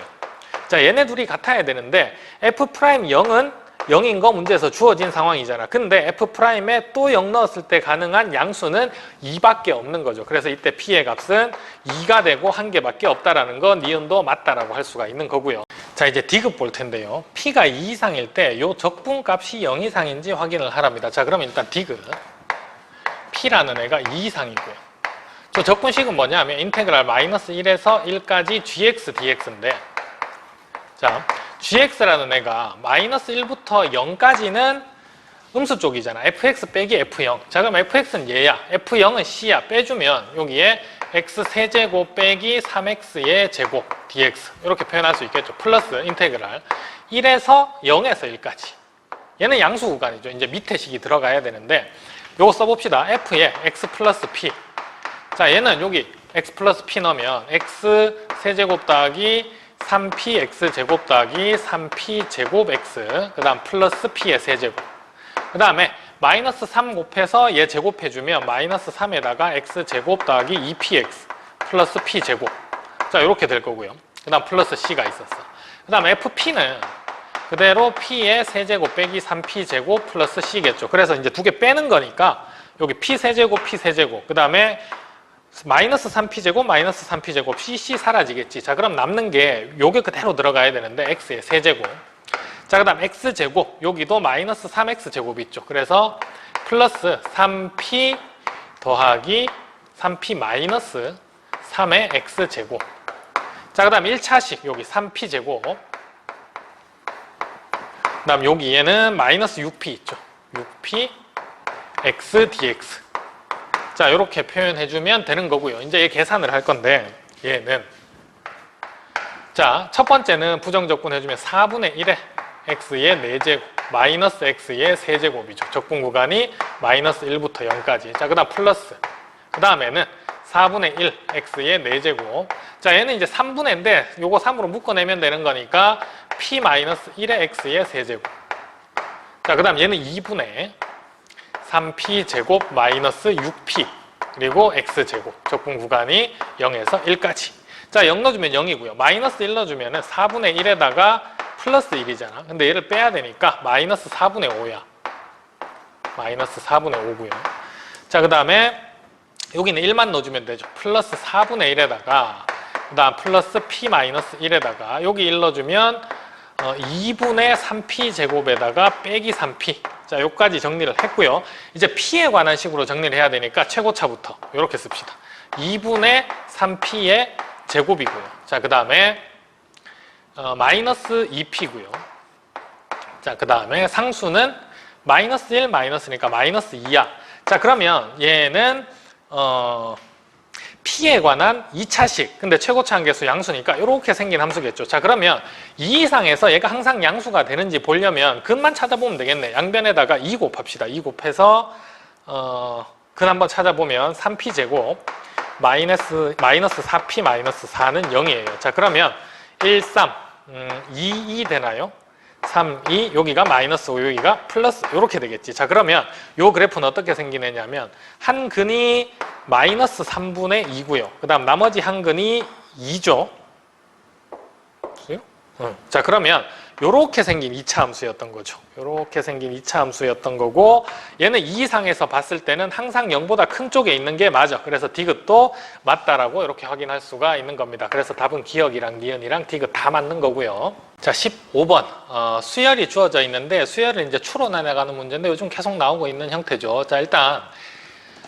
자, 얘네 둘이 같아야 되는데 f'0은 0인 거 문제에서 주어진 상황이잖아. 근데 f'에 또 0 넣었을 때 가능한 양수는 2밖에 없는 거죠. 그래서 이때 p의 값은 2가 되고 1개밖에 없다라는 건 니은도 맞다라고 할 수가 있는 거고요. 자, 이제 디귿 볼 텐데요. p가 2 이상일 때 요 적분값이 0 이상인지 확인을 하랍니다. 자, 그러면 일단 디귿 p라는 애가 2 이상이고요. 저 적분식은 뭐냐면 인테그랄 마이너스 1에서 1까지 gx dx인데, 자, gx라는 애가 마이너스 1부터 0까지는 음수 쪽이잖아. fx 빼기 f0. 자, 그럼 fx는 얘야. f0은 c야. 빼주면 여기에 x 세제곱 빼기 3x의 제곱 dx 이렇게 표현할 수 있겠죠. 플러스 인테그랄 1에서 0에서 1까지. 얘는 양수 구간이죠. 이제 밑에 식이 들어가야 되는데 요거 써봅시다. f에 x 플러스 p. 자, 얘는 여기 x 플러스 p 넣으면 x 세제곱 더하기 3p x제곱 더하기 3p 제곱 x 그 다음 플러스 p의 세제곱 그 다음에 마이너스 3 곱해서 얘 제곱해주면 마이너스 3에다가 x제곱 더하기 2px 플러스 p제곱. 자, 이렇게 될 거고요. 그 다음 플러스 c가 있었어. 그 다음 fp는 그대로 p의 세제곱 빼기 3p제곱 플러스 c겠죠. 그래서 이제 두 개 빼는 거니까 여기 p세제곱 p세제곱 그 다음에 마이너스 3p제곱 마이너스 3p제곱 cc 사라지겠지. 자, 그럼 남는 게 요게 그대로 들어가야 되는데 x의 세제곱. 자, 그 다음 x제곱 여기도 마이너스 3x제곱이 있죠. 그래서 플러스 3p 더하기 3p 마이너스 3의 x제곱. 자, 그 다음 1차식 여기 3p제곱 그 다음 여기 얘는 마이너스 6p 있죠. 6p x dx. 자, 이렇게 표현해주면 되는 거고요. 이제 얘 계산을 할 건데 얘는 자, 첫 번째는 부정적분 해주면 4분의 1에 x의 4제곱 마이너스 x의 세제곱이죠. 적분 구간이 마이너스 1부터 0까지. 자, 그 다음 플러스 그 다음에는 4분의 1 x의 4제곱. 자, 얘는 이제 3분의인데 요거 3으로 묶어내면 되는 거니까 p 마이너스 1의 x의 세제곱. 자, 그 다음 얘는 2분의 3p 제곱 마이너스 6p 그리고 x제곱. 적분 구간이 0에서 1까지. 자, 0 넣어주면 0이고요. 마이너스 1 넣어주면 4분의 1에다가 플러스 1이잖아. 근데 얘를 빼야 되니까 마이너스 4분의 5야. 마이너스 4분의 5고요. 자, 그 다음에 여기는 1만 넣어주면 되죠. 플러스 4분의 1에다가 그 다음 플러스 p 마이너스 1에다가 여기 1 넣어주면 2분의 3p 제곱에다가 빼기 3p. 자, 여기까지 정리를 했고요. 이제 p에 관한 식으로 정리를 해야 되니까 최고차부터 이렇게 씁시다. 2분의 3p의 제곱이고요. 자, 그 다음에 마이너스 2p고요. 자, 그 다음에 상수는 마이너스 1 마이너스니까 마이너스 2야. 자, 그러면 얘는 p에 관한 2차식. 근데 최고차 한계수 양수니까 이렇게 생긴 함수겠죠. 자, 그러면 2 이상에서 얘가 항상 양수가 되는지 보려면 근만 찾아보면 되겠네. 양변에다가 2 곱합시다. 2 곱해서 근 한번 찾아보면 3p제곱 마이너스 4p 마이너스 4는 0이에요. 자, 그러면 1, 3, 2, 2 되나요? 3, 2, 여기가 마이너스 5, 여기가 플러스 이렇게 되겠지. 자, 그러면 요 그래프는 어떻게 생기느냐면 한 근이 마이너스 3분의 2고요. 그 다음 나머지 한 근이 2죠. 자, 그러면 요렇게 생긴 2차 함수였던 거죠. 요렇게 생긴 2차 함수였던 거고 얘는 2 이상에서 봤을 때는 항상 0보다 큰 쪽에 있는 게 맞아. 그래서 디귿도 맞다라고 이렇게 확인할 수가 있는 겁니다. 그래서 답은 기억이랑 니은이랑 디귿 다 맞는 거고요. 자, 15번 수열이 주어져 있는데 수열을 이제 추론해 나가는 문제인데 요즘 계속 나오고 있는 형태죠. 자, 일단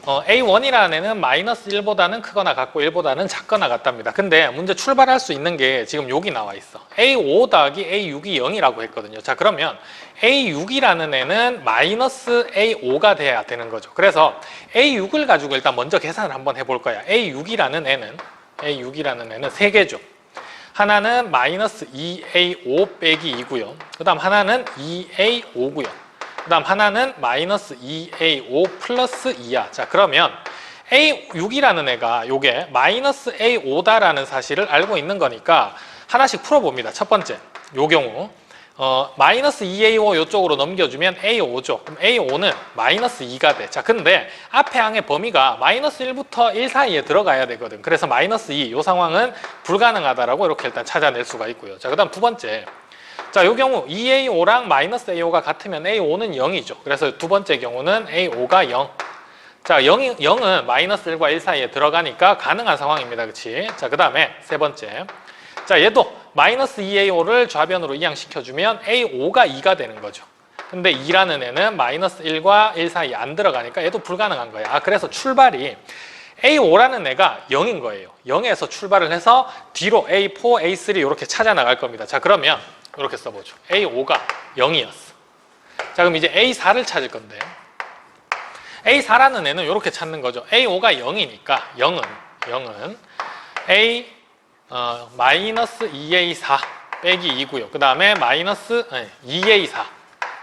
A1이라는 애는 마이너스 1보다는 크거나 같고 1보다는 작거나 같답니다. 근데 문제 출발할 수 있는 게 지금 여기 나와 있어. A5 더하기 A6이 0이라고 했거든요. 자, 그러면 A6이라는 애는 마이너스 A5가 돼야 되는 거죠. 그래서 A6을 가지고 일단 먼저 계산을 한번 해볼 거야. A6이라는 애는 세 개죠. 하나는 마이너스 2A5 빼기 2고요. 그 다음 하나는 2A5고요. 그 다음 하나는 마이너스 2A5 플러스 2야. 자, 그러면 A6이라는 애가 요게 마이너스 A5다라는 사실을 알고 있는 거니까 하나씩 풀어봅니다. 첫 번째, 요 경우 마이너스 2A5 요쪽으로 넘겨주면 A5죠. 그럼 A5는 마이너스 2가 돼. 자, 근데 앞에 항의 범위가 마이너스 1부터 1 사이에 들어가야 되거든. 그래서 마이너스 2, 요 상황은 불가능하다라고 이렇게 일단 찾아낼 수가 있고요. 자, 그 다음 두 번째. 자, 요 경우 2A5랑 마이너스 A5가 같으면 A5는 0이죠. 그래서 두 번째 경우는 A5가 0. 자, 0은 마이너스 1과 1 사이에 들어가니까 가능한 상황입니다. 그치? 자, 그 다음에 세 번째. 자, 얘도 마이너스 2A5를 좌변으로 이항시켜주면 A5가 2가 되는 거죠. 근데 2라는 애는 마이너스 1과 1 사이에 안 들어가니까 얘도 불가능한 거야. 아, 그래서 출발이 A5라는 애가 0인 거예요. 0에서 출발을 해서 뒤로 A4, A3 이렇게 찾아 나갈 겁니다. 자, 그러면 이렇게 써보죠. A5가 0이었어. 자, 그럼 이제 A4를 찾을 건데 A4라는 애는 이렇게 찾는 거죠. A5가 0이니까 0은 마이너스 2A4 빼기 2고요. 그 다음에 마이너스 2A4.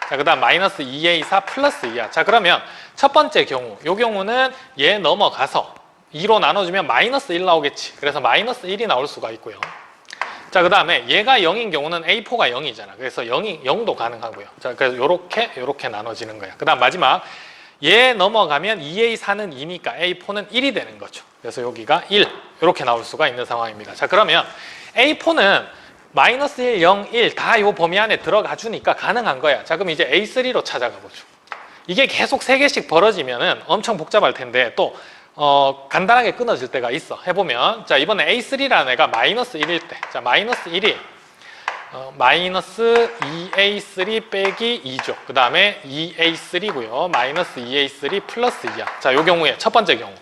자, 그 다음 마이너스 2A4 플러스 2야. 자, 그러면 첫 번째 경우, 요 경우는 얘 넘어가서 2로 나눠주면 마이너스 1 나오겠지. 그래서 마이너스 1이 나올 수가 있고요. 자, 그 다음에 얘가 0인 경우는 A4가 0이잖아. 그래서 0도 가능하고요. 자, 그래서 요렇게 나눠지는 거야. 그 다음 마지막, 얘 넘어가면 2A4는 2니까 A4는 1이 되는 거죠. 그래서 여기가 1 이렇게 나올 수가 있는 상황입니다. 자, 그러면 A4는 마이너스 1, 0, 1 다 이 범위 안에 들어가 주니까 가능한 거야. 자, 그럼 이제 A3로 찾아가 보죠. 이게 계속 3개씩 벌어지면은 엄청 복잡할 텐데 또 간단하게 끊어질 때가 있어. 해보면 자, 이번에 A3라는 애가 마이너스 1일 때, 자, 마이너스 1이 마이너스 2A3 빼기 2죠. 그 다음에 2A3고요. 마이너스 2A3 플러스 2야. 자, 요 경우에 첫 번째 경우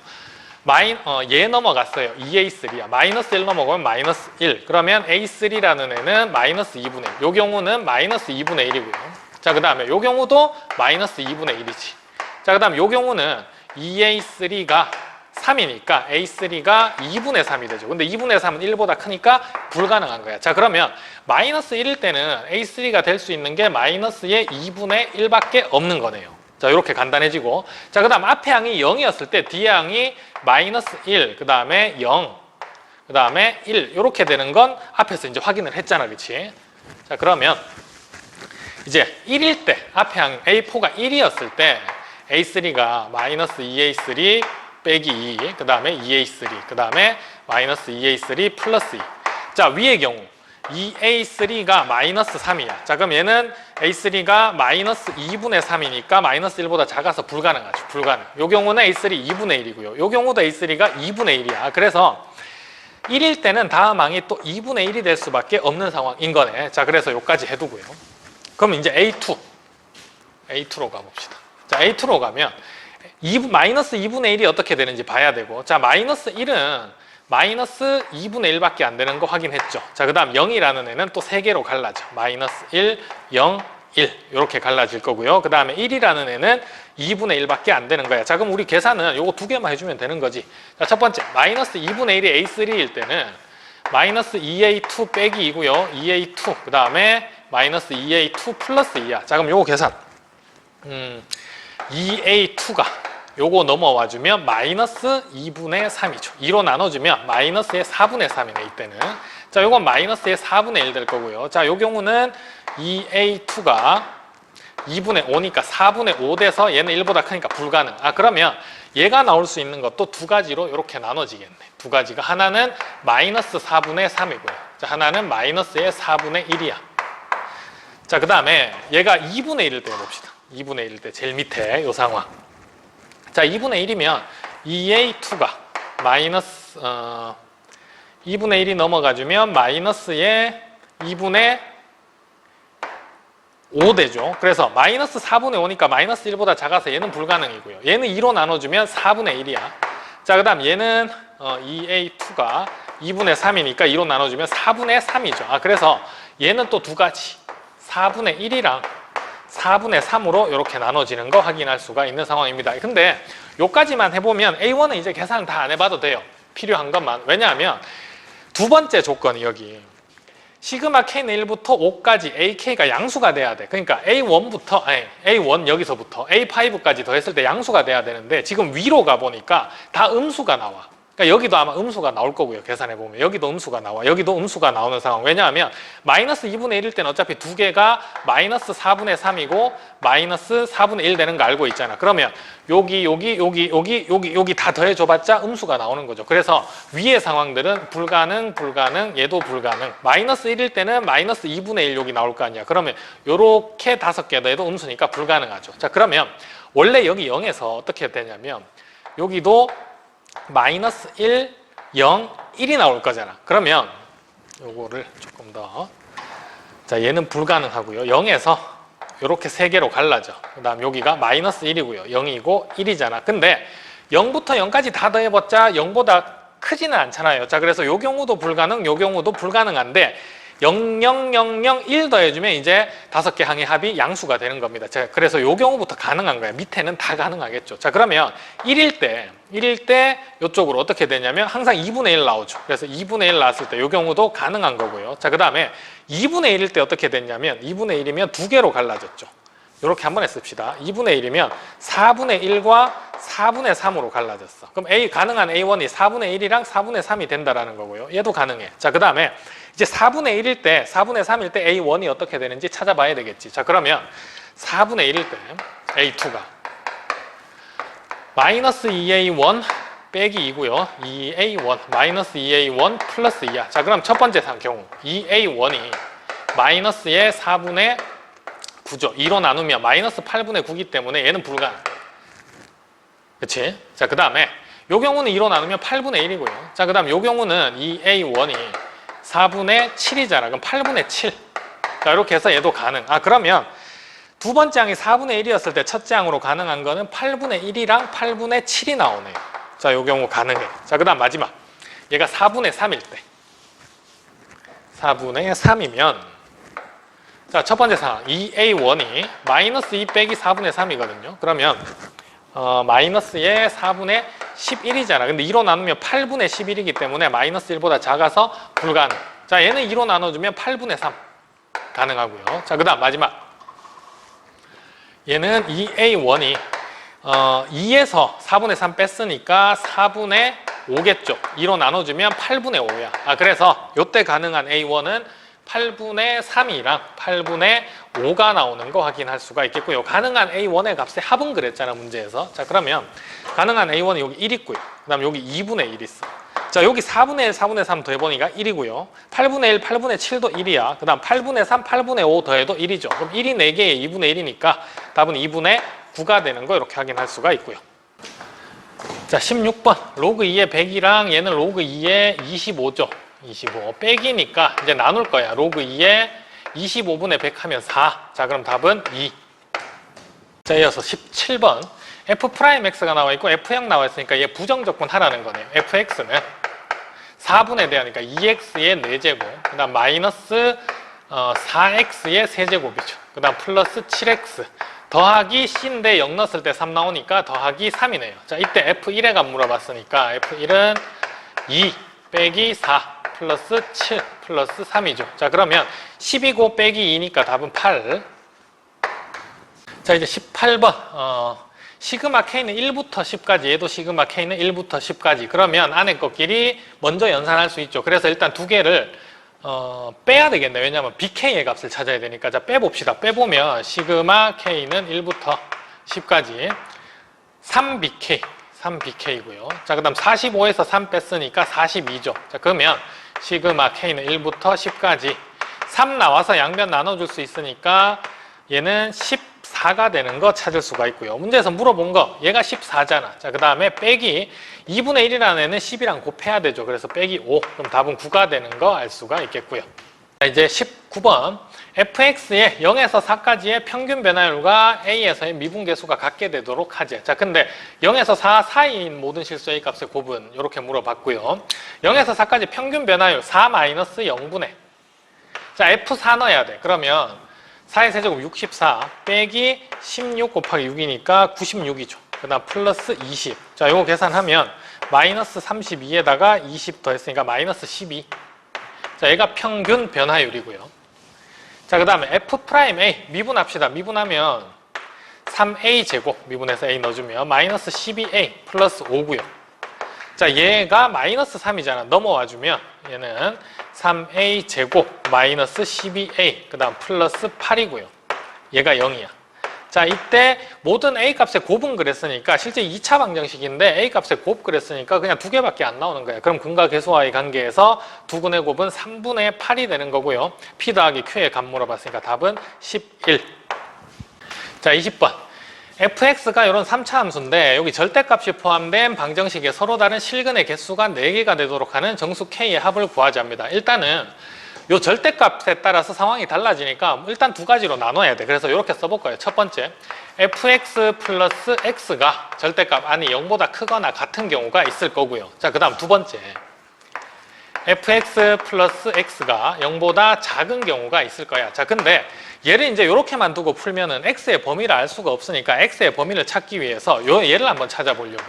얘 넘어갔어요. 2A3야. 마이너스 1 넘어가면 마이너스 1. 그러면 A3라는 애는 마이너스 2분의 1. 요 경우는 마이너스 2분의 1이고요. 자, 그 다음에 요 경우도 마이너스 2분의 1이지. 자, 그 다음 요 경우는 2A3가 3이니까 A3가 2분의 3이 되죠. 근데 2분의 3은 1보다 크니까 불가능한 거야. 자, 그러면 마이너스 1일 때는 A3가 될 수 있는 게 마이너스의 2분의 1밖에 없는 거네요. 자, 이렇게 간단해지고. 자, 그 다음 앞에 항이 0이었을 때 뒤에 항이 마이너스 1, 그 다음에 0, 그 다음에 1 이렇게 되는 건 앞에서 이제 확인을 했잖아. 그치? 자, 그러면 이제 1일 때 앞에 항 A4가 1이었을 때 A3가 마이너스 2A3 빼기 2, 그 다음에 2A3, 그 다음에 마이너스 2A3 플러스 2. 자, 위의 경우 2A3가 마이너스 3이야. 자, 그럼 얘는 A3가 마이너스 2분의 3이니까 마이너스 1보다 작아서 불가능하죠. 불가능. 요 경우는 A3 2분의 1이고요. 요 경우도 A3가 2분의 1이야. 그래서 1일 때는 다음 항이 또 2분의 1이 될 수밖에 없는 상황인 거네. 자, 그래서 요까지 해두고요. 그럼 이제 A2로 가봅시다. 자, A2로 가면 마이너스 2분의 1이 어떻게 되는지 봐야 되고, 자, 마이너스 1은 마이너스 2분의 1밖에 안 되는 거 확인했죠. 자, 그 다음 0이라는 애는 또 3개로 갈라져. 마이너스 1, 0, 1 이렇게 갈라질 거고요. 그 다음에 1이라는 애는 2분의 1밖에 안 되는 거야. 자, 그럼 우리 계산은 요거 2개만 해주면 되는 거지. 자, 첫 번째 마이너스 2분의 1이 A3일 때는 마이너스 2A2 빼기 2고요. 2A2 그 다음에 마이너스 2A2 플러스 2야. 자, 그럼 요거 계산 2A2가 요거 넘어와주면 마이너스 2분의 3이죠. 2로 나눠주면 마이너스의 4분의 3이네, 이때는. 자, 요건 마이너스의 4분의 1 될 거고요. 자, 요 경우는 2A2가 2분의 5니까 4분의 5 돼서 얘는 1보다 크니까 불가능. 아, 그러면 얘가 나올 수 있는 것도 두 가지로 이렇게 나눠지겠네. 두 가지가. 하나는 마이너스 4분의 3이고요. 자, 하나는 마이너스의 4분의 1이야. 자, 그 다음에 얘가 2분의 1일 때 해봅시다. 2분의 1일 때 제일 밑에 요 상황. 자, 2분의 1이면 2A2가 마이너스 2분의 1이 넘어가주면 마이너스의 2분의 5 되죠. 그래서 마이너스 4분의 5니까 마이너스 1보다 작아서 얘는 불가능이고요. 얘는 2로 나눠주면 4분의 1이야. 자, 그 다음 얘는 2A2가 2분의 3이니까 2로 나눠주면 4분의 3이죠. 아, 그래서 얘는 또 두 가지. 4분의 1이랑 4분의 3으로 이렇게 나눠지는 거 확인할 수가 있는 상황입니다. 근데 요까지만 해보면 A1은 이제 계산 다 안 해봐도 돼요. 필요한 것만. 왜냐하면 두 번째 조건이 여기 시그마 K는 1부터 5까지 AK가 양수가 돼야 돼. 그러니까 A1부터, 아니, A1 여기서부터 A5까지 더했을 때 양수가 돼야 되는데 지금 위로 가보니까 다 음수가 나와. 그러니까 여기도 아마 음수가 나올 거고요. 계산해보면. 여기도 음수가 나와. 여기도 음수가 나오는 상황. 왜냐하면 마이너스 2분의 1일 때는 어차피 두 개가 마이너스 4분의 3이고 마이너스 4분의 1 되는 거 알고 있잖아. 그러면 여기 다 더해줘봤자 음수가 나오는 거죠. 그래서 위의 상황들은 불가능, 불가능, 얘도 불가능. 마이너스 1일 때는 마이너스 2분의 1 여기 나올 거 아니야. 그러면 요렇게 5개 더해도 음수니까 불가능하죠. 자, 그러면 원래 여기 0에서 어떻게 되냐면 여기도 마이너스 1, 0, 1이 나올 거잖아. 그러면 요거를 조금 더. 자, 얘는 불가능하고요. 0에서 이렇게 3개로 갈라져. 그 다음 여기가 마이너스 1이고요. 0이고 1이잖아. 근데 0부터 0까지 다 더해봤자 0보다 크지는 않잖아요. 자, 그래서 요 경우도 불가능, 요 경우도 불가능한데 0, 0, 0, 0, 1 더해주면 이제 5개 항의 합이 양수가 되는 겁니다. 자, 그래서 요 경우부터 가능한 거예요. 밑에는 다 가능하겠죠. 자, 그러면 1일 때 이쪽으로 어떻게 되냐면 항상 2분의 1 나오죠. 그래서 2분의 1 나왔을 때 요 경우도 가능한 거고요. 자, 그 다음에 2분의 1일 때 어떻게 됐냐면 2분의 1이면 2개로 갈라졌죠. 이렇게 한번 해봅시다. 2분의 1이면 4분의 1과 4분의 3으로 갈라졌어. 그럼 가능한 A1이 4분의 1이랑 4분의 3이 된다라는 거고요. 얘도 가능해. 자, 그 다음에 이제 4분의 1일 때, 4분의 3일 때 A1이 어떻게 되는지 찾아봐야 되겠지. 자, 그러면 4분의 1일 때 A2가 마이너스 2A1 빼기 2고요. 2A1 마이너스 2A1 플러스 2야. 자, 그럼 첫 번째 경우 2A1이 마이너스의 4분의 9죠. 2로 나누면 마이너스 8분의 9이기 때문에 얘는 불가능. 그치? 자, 그 다음에 요 경우는 2로 나누면 8분의 1이고요. 자, 그 다음 요 경우는 2A1이 4분의 7이잖아. 그럼 8분의 7. 자, 이렇게 해서 얘도 가능. 아, 그러면 두 번째 항이 4분의 1이었을 때 첫째 항으로 가능한 거는 8분의 1이랑 8분의 7이 나오네요. 자, 요 경우 가능해. 자, 그 다음 마지막. 얘가 4분의 3일 때. 4분의 3이면 자, 첫 번째 상황. 2A1이 마이너스 2 빼기 4분의 3이거든요. 그러면 마이너스의 4분의 11이잖아. 근데 2로 나누면 8분의 11이기 때문에 마이너스 1보다 작아서 불가능. 자, 얘는 2로 나눠주면 8분의 3 가능하고요. 자, 그 다음 마지막. 얘는 2A1이 2에서 4분의 3 뺐으니까 4분의 5겠죠. 2로 나눠주면 8분의 5야. 아, 그래서 요때 가능한 A1은 8분의 3이랑 8분의 5가 나오는 거 확인할 수가 있겠고요. 가능한 A1의 값의 합은 그랬잖아, 문제에서. 자, 그러면 가능한 A1이 여기 1 있고요. 그 다음 여기 2분의 1 있어. 자, 여기 4분의 1, 4분의 3 더해보니까 1이고요. 8분의 1, 8분의 7도 1이야. 그 다음 8분의 3, 8분의 5 더해도 1이죠. 그럼 1이 4개에 2분의 1이니까 답은 2분의 9가 되는 거 이렇게 확인할 수가 있고요. 자, 16번. 로그 2의 100이랑 얘는 로그 2의 25죠. 25 빼기니까 이제 나눌 거야. 로그 2에 25분의 100 하면 4. 자, 그럼 답은 2. 자, 이어서 17번. F'X가 나와 있고 F형 나와 있으니까 얘 부정적분 하라는 거네요. Fx는 4분의 대하니까 2x의 4제곱, 그 다음 마이너스 4x의 세제곱이죠. 그 다음 플러스 7x 더하기 c인데 0 넣었을 때 3 나오니까 더하기 3이네요. 자, 이때 F1의 값 물어봤으니까 F1은 2 빼기 4 플러스 7 플러스 3이죠. 자, 그러면 12고 빼기 2니까 답은 8. 자, 이제 18번. 시그마 K는 1부터 10까지, 얘도 시그마 K는 1부터 10까지. 그러면 안에 것끼리 먼저 연산할 수 있죠. 그래서 일단 두 개를 빼야 되겠네. 왜냐하면 BK의 값을 찾아야 되니까. 자, 빼봅시다. 빼보면 시그마 K는 1부터 10까지 3BK고요. 자, 그 다음 45에서 3 뺐으니까 42죠. 자, 그러면 시그마 K는 1부터 10까지 3 나와서 양변 나눠줄 수 있으니까 얘는 14가 되는 거 찾을 수가 있고요. 문제에서 물어본 거 얘가 14잖아. 자, 그 다음에 빼기 2분의 1이라는 애는 10이랑 곱해야 되죠. 그래서 빼기 5. 그럼 답은 9가 되는 거 알 수가 있겠고요. 자, 이제 19번. fx의 0에서 4까지의 평균 변화율과 a에서의 미분계수가 같게 되도록 하지. 자, 근데 0에서 4 사이인 모든 실수의 값의 곱은 이렇게 물어봤고요. 0에서 4까지 평균 변화율 4-0분의. 자, f4 넣어야 돼. 그러면 4의 세제곱 64 빼기 16 곱하기 6이니까 96이죠. 그 다음 플러스 20. 자, 요거 계산하면 마이너스 32에다가 20 더했으니까 마이너스 12. 자, 얘가 평균 변화율이고요. 자, 그 다음에 F'A 미분합시다. 미분하면 3A 제곱 미분해서 A 넣어주면 마이너스 12A 플러스 5고요. 자, 얘가 마이너스 3이잖아. 넘어와주면 얘는 3A 제곱 마이너스 12A 그 다음 플러스 8이고요. 얘가 0이야. 자, 이때 모든 A 값의 곱은 그랬으니까 실제 2차 방정식인데 A 값의 곱 그랬으니까 그냥 두 개밖에 안 나오는 거야. 그럼 근과 계수와의 관계에서 두근의 곱은 3분의 8이 되는 거고요. P 더하기 Q의 값 물어봤으니까 답은 11. 자, 20번. fx가 이런 3차 함수인데 여기 절대값이 포함된 방정식에 서로 다른 실근의 개수가 4개가 되도록 하는 정수 k의 합을 구하자 합니다. 일단은 이 절대값에 따라서 상황이 달라지니까 일단 두 가지로 나눠야 돼. 그래서 이렇게 써볼 거예요. 첫 번째, fx 플러스 x가 절대값 안이 0보다 크거나 같은 경우가 있을 거고요. 자, 그 다음 두 번째, fx 플러스 x가 0보다 작은 경우가 있을 거야. 자, 근데 얘를 이제 이렇게만 두고 풀면은 x의 범위를 알 수가 없으니까 x의 범위를 찾기 위해서 얘를 한번 찾아보려고.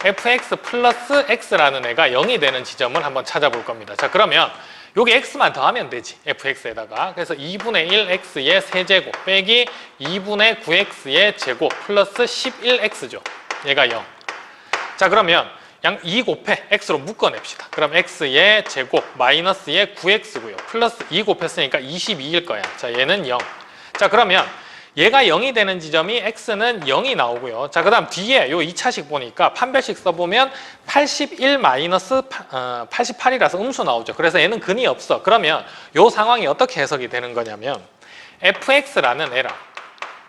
fx 플러스 x라는 애가 0이 되는 지점을 한번 찾아볼 겁니다. 자, 그러면 여기 x만 더하면 되지. fx에다가. 그래서 2분의 1x의 세제곱 빼기 2분의 9x의 제곱 플러스 11x죠. 얘가 0. 자, 그러면 양 2 곱해 x로 묶어냅시다. 그럼 x의 제곱 마이너스의 9x고요. 플러스 2 곱했으니까 22일 거야. 자, 얘는 0. 자, 그러면 얘가 0이 되는 지점이 x는 0이 나오고요. 자, 그 다음 뒤에 요 2차식 보니까 판별식 써보면 81 마이너스 88이라서 음수 나오죠. 그래서 얘는 근이 없어. 그러면 요 상황이 어떻게 해석이 되는 거냐면 fx라는 애랑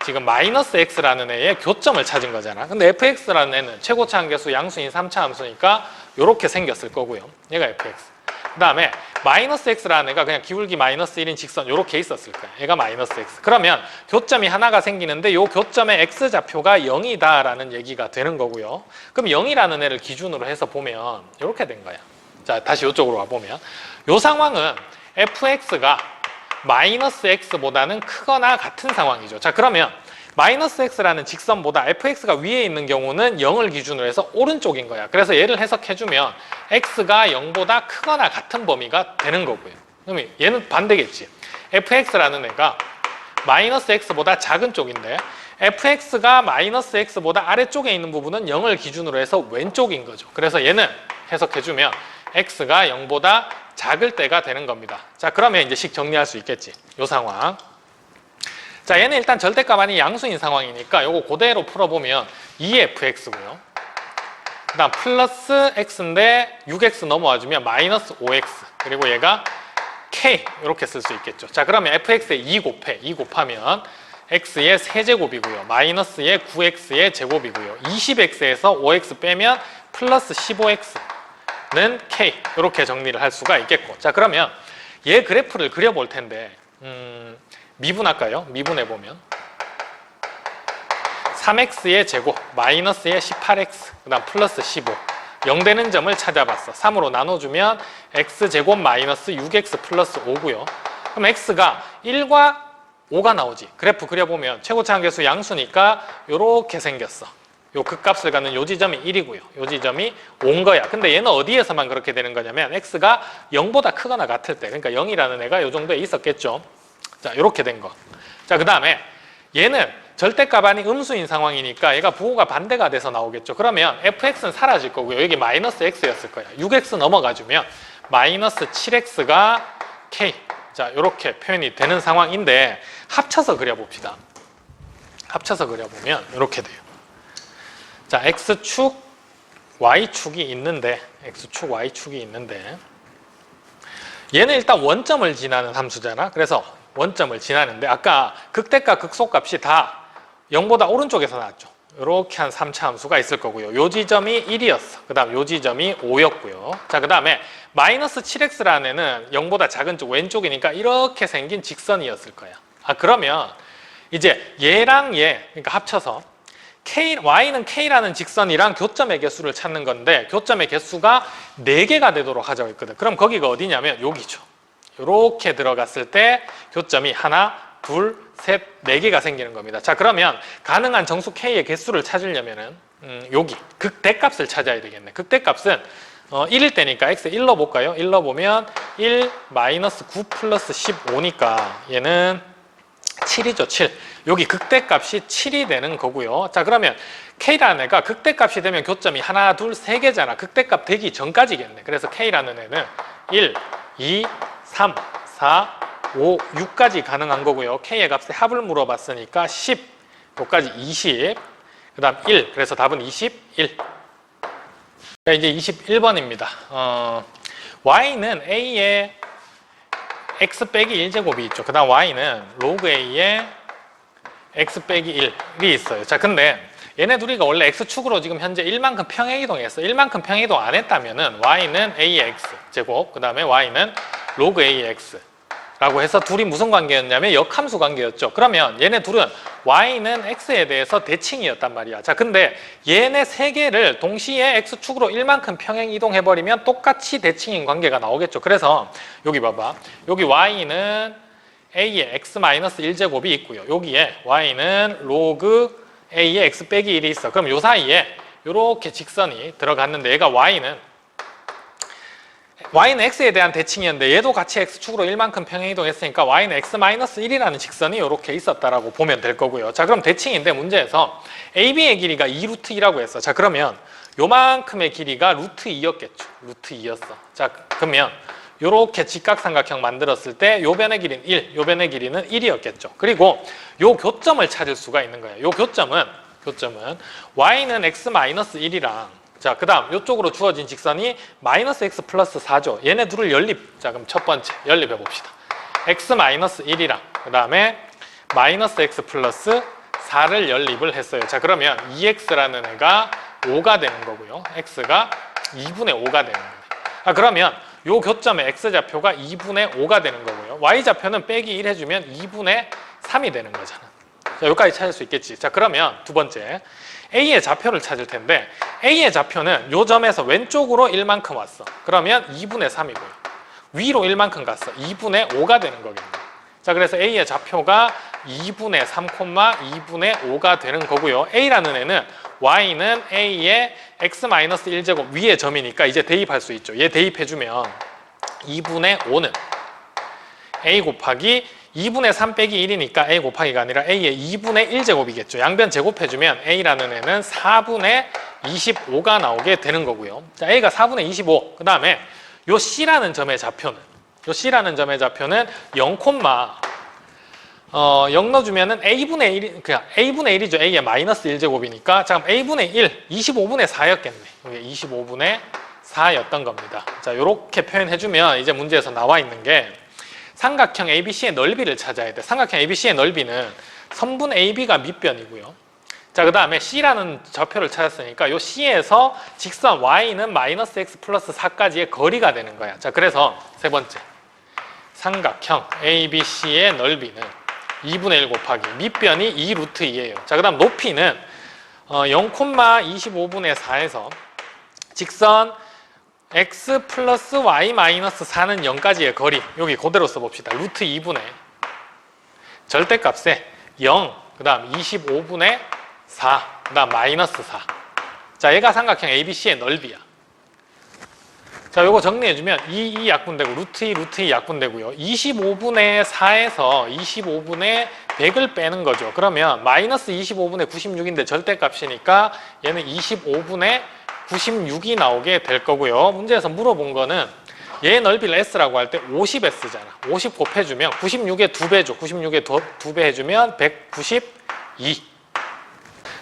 지금 마이너스 x라는 애의 교점을 찾은 거잖아. 근데 fx라는 애는 최고차 함계수 양수인 3차 함수니까 요렇게 생겼을 거고요. 얘가 fx. 그 다음에 마이너스 x라는 애가 그냥 기울기 마이너스 1인 직선 요렇게 있었을 거야. 얘가 마이너스 x. 그러면 교점이 하나가 생기는데 요 교점의 x좌표가 0이다 라는 얘기가 되는 거고요. 그럼 0이라는 애를 기준으로 해서 보면 요렇게 된 거야. 자, 다시 이쪽으로 와보면 요 상황은 fx가 마이너스 x보다는 크거나 같은 상황이죠. 자, 그러면 마이너스 x라는 직선보다 fx가 위에 있는 경우는 0을 기준으로 해서 오른쪽인 거야. 그래서 얘를 해석해주면 x가 0보다 크거나 같은 범위가 되는 거고요. 그러면 얘는 반대겠지. fx라는 애가 마이너스 x보다 작은 쪽인데 fx가 마이너스 x보다 아래쪽에 있는 부분은 0을 기준으로 해서 왼쪽인 거죠. 그래서 얘는 해석해주면 x가 0보다 작을 때가 되는 겁니다. 자, 그러면 이제 식 정리할 수 있겠지. 요 상황. 자, 얘는 일단 절대값 아닌 양수인 상황이니까 요거 그대로 풀어보면 2fx고요. 그 다음 플러스 x인데 6x 넘어와주면 마이너스 5x. 그리고 얘가 k 이렇게 쓸 수 있겠죠. 자, 그러면 fx에 2 곱하면 x의 세제곱이고요. 마이너스의 9x의 제곱이고요. 20x에서 5x 빼면 플러스 15x는 k 이렇게 정리를 할 수가 있겠고. 자, 그러면 얘 그래프를 그려볼 텐데 미분할까요? 미분해보면 3x의 제곱 마이너스의 18x 그 다음 플러스 15 0 되는 점을 찾아봤어. 3으로 나눠주면 x제곱 마이너스 6x 플러스 5고요. 그럼 x가 1과 5가 나오지. 그래프 그려보면 최고차 함계수 양수니까 이렇게 생겼어. 요 극값을 갖는 요 지점이 1이고요. 요 지점이 5인 거야. 근데 얘는 어디에서만 그렇게 되는 거냐면 x가 0보다 크거나 같을 때, 그러니까 0이라는 애가 요 정도에 있었겠죠. 자, 이렇게 된 거. 자, 그 다음에 얘는 절대값 아닌 음수인 상황이니까 얘가 부호가 반대가 돼서 나오겠죠. 그러면 fx는 사라질 거고요. 여기 마이너스 x였을 거야. 6x 넘어가주면 마이너스 7x가 k. 자, 이렇게 표현이 되는 상황인데 합쳐서 그려봅시다. 합쳐서 그려보면 이렇게 돼요. 자, x축, y축이 있는데 x축, y축이 있는데 얘는 일단 원점을 지나는 함수잖아. 그래서 원점을 지나는데 아까 극대값, 극소값이 다 0보다 오른쪽에서 나왔죠. 이렇게 한 3차 함수가 있을 거고요. 요 지점이 1이었어. 그 다음 요 지점이 5였고요. 자, 그 다음에 마이너스 7x라는 애는 0보다 작은 쪽 왼쪽이니까 이렇게 생긴 직선이었을 거야. 아, 그러면 이제 얘랑 얘, 그러니까 합쳐서 y는 k라는 직선이랑 교점의 개수를 찾는 건데 교점의 개수가 4개가 되도록 하자고 했거든. 그럼 거기가 어디냐면 여기죠. 이렇게 들어갔을 때 교점이 하나, 둘, 셋, 4개가 생기는 겁니다. 자, 그러면 가능한 정수 k의 개수를 찾으려면은 여기 극대값을 찾아야 되겠네. 극대값은 1일 때니까 x 1 넣어볼까요? 1 넣어보면 1 마이너스 9 플러스 15니까 얘는 7이죠. 7. 여기 극대값이 7이 되는 거고요. 자, 그러면 K라는 애가 극대값이 되면 교점이 하나, 둘, 세 개잖아. 극대값 되기 전까지겠네. 그래서 K라는 애는 1, 2, 3, 4, 5, 6까지 가능한 거고요. K의 값의 합을 물어봤으니까 10, 여기까지 20, 그 다음 1. 그래서 답은 21. 자, 이제 21번입니다. Y는 A의 x 빼기 1제곱이 있죠. 그 다음 y는 로그 a의 x 빼기 1이 있어요. 자, 근데 얘네 둘이가 원래 x축으로 지금 현재 1만큼 평행이동했어. 1만큼 평행이동 안 했다면은 y는 a의 x 제곱, 그 다음에 y는 로그 a의 x 라고 해서 둘이 무슨 관계였냐면 역함수 관계였죠. 그러면 얘네 둘은 y는 x에 대해서 대칭이었단 말이야. 자, 근데 얘네 세 개를 동시에 x축으로 1만큼 평행 이동해버리면 똑같이 대칭인 관계가 나오겠죠. 그래서 여기 봐봐. 여기 y는 a의 x-1제곱이 있고요. 여기에 y는 로그 a의 x 빼기 1이 있어. 그럼 요 사이에 이렇게 직선이 들어갔는데 얘가 y는 x에 대한 대칭이었는데 얘도 같이 x축으로 1만큼 평행이동했으니까 y는 x-1이라는 직선이 이렇게 있었다라고 보면 될 거고요. 자, 그럼 대칭인데 문제에서 AB의 길이가 2루트 2라고 했어. 자, 그러면 요만큼의 길이가 루트 2였겠죠. 루트 2였어. 자, 그러면 요렇게 직각삼각형 만들었을 때 요 변의 길이는 1, 요 변의 길이는 1이었겠죠. 그리고 요 교점을 찾을 수가 있는 거예요. 요 교점은 y는 x-1이랑 자, 그 다음 이쪽으로 주어진 직선이 마이너스 x 플러스 4죠. 얘네 둘을 연립. 자, 그럼 첫 번째 연립해 봅시다. x-1이랑 그 다음에 마이너스 x 플러스 4를 연립을 했어요. 자, 그러면 2x라는 애가 5가 되는 거고요. x가 2분의 5가 되는 거예요. 아, 그러면 요 교점의 x좌표가 2분의 5가 되는 거고요. y좌표는 빼기 1 해주면 2분의 3이 되는 거잖아. 자, 여기까지 찾을 수 있겠지. 자, 그러면 두 번째 A의 좌표를 찾을 텐데 A의 좌표는 요 점에서 왼쪽으로 1만큼 왔어. 그러면 2분의 3이고요. 위로 1만큼 갔어. 2분의 5가 되는 거겠네. 자, 그래서 A의 좌표가 2분의 3, 2분의 5가 되는 거고요. A라는 애는 Y는 A의 x-1제곱 위의 점이니까 이제 대입할 수 있죠. 얘 대입해주면 2분의 5는 A 곱하기 2분의 3 빼기 1이니까 A 곱하기가 아니라 A의 2분의 1제곱이겠죠. 양변 제곱해주면 A라는 애는 4분의 25가 나오게 되는 거고요. 자, A가 4분의 25. 그 다음에 요 C라는 점의 좌표는 0, 0 넣어주면은 A분의 1, 그냥 A분의 1이죠. A의 마이너스 1제곱이니까. 자, 그럼 A분의 1, 25분의 4였겠네. 이게 25분의 4였던 겁니다. 자, 요렇게 표현해주면 이제 문제에서 나와 있는 게 삼각형 ABC의 넓이를 찾아야 돼. 삼각형 ABC의 넓이는 선분 AB가 밑변이고요. 자, 그 다음에 C라는 좌표를 찾았으니까 이 C에서 직선 Y는 마이너스 X 플러스 4까지의 거리가 되는 거야. 자, 그래서 세 번째 삼각형 ABC의 넓이는 2분의 1 곱하기 밑변이 2 루트 2예요. 자, 그 다음 높이는 0,25분의 4에서 직선 x 플러스 y 마이너스 4는 0까지의 거리 여기 그대로 써봅시다. 루트 2분의 절대값에 0, 그 다음 25분의 4, 그 다음 마이너스 4. 자, 얘가 삼각형 ABC의 넓이야. 자, 요거 정리해주면 2 약분되고 루트 2 약분되고요. 25분의 4에서 25분의 100을 빼는 거죠. 그러면 마이너스 25분의 96인데 절대값이니까 얘는 25분의 96이 나오게 될 거고요. 문제에서 물어본 거는 얘 넓이를 S라고 할 때 50S잖아. 50 곱해주면 96의 2배죠. 96의 2배 해주면 192.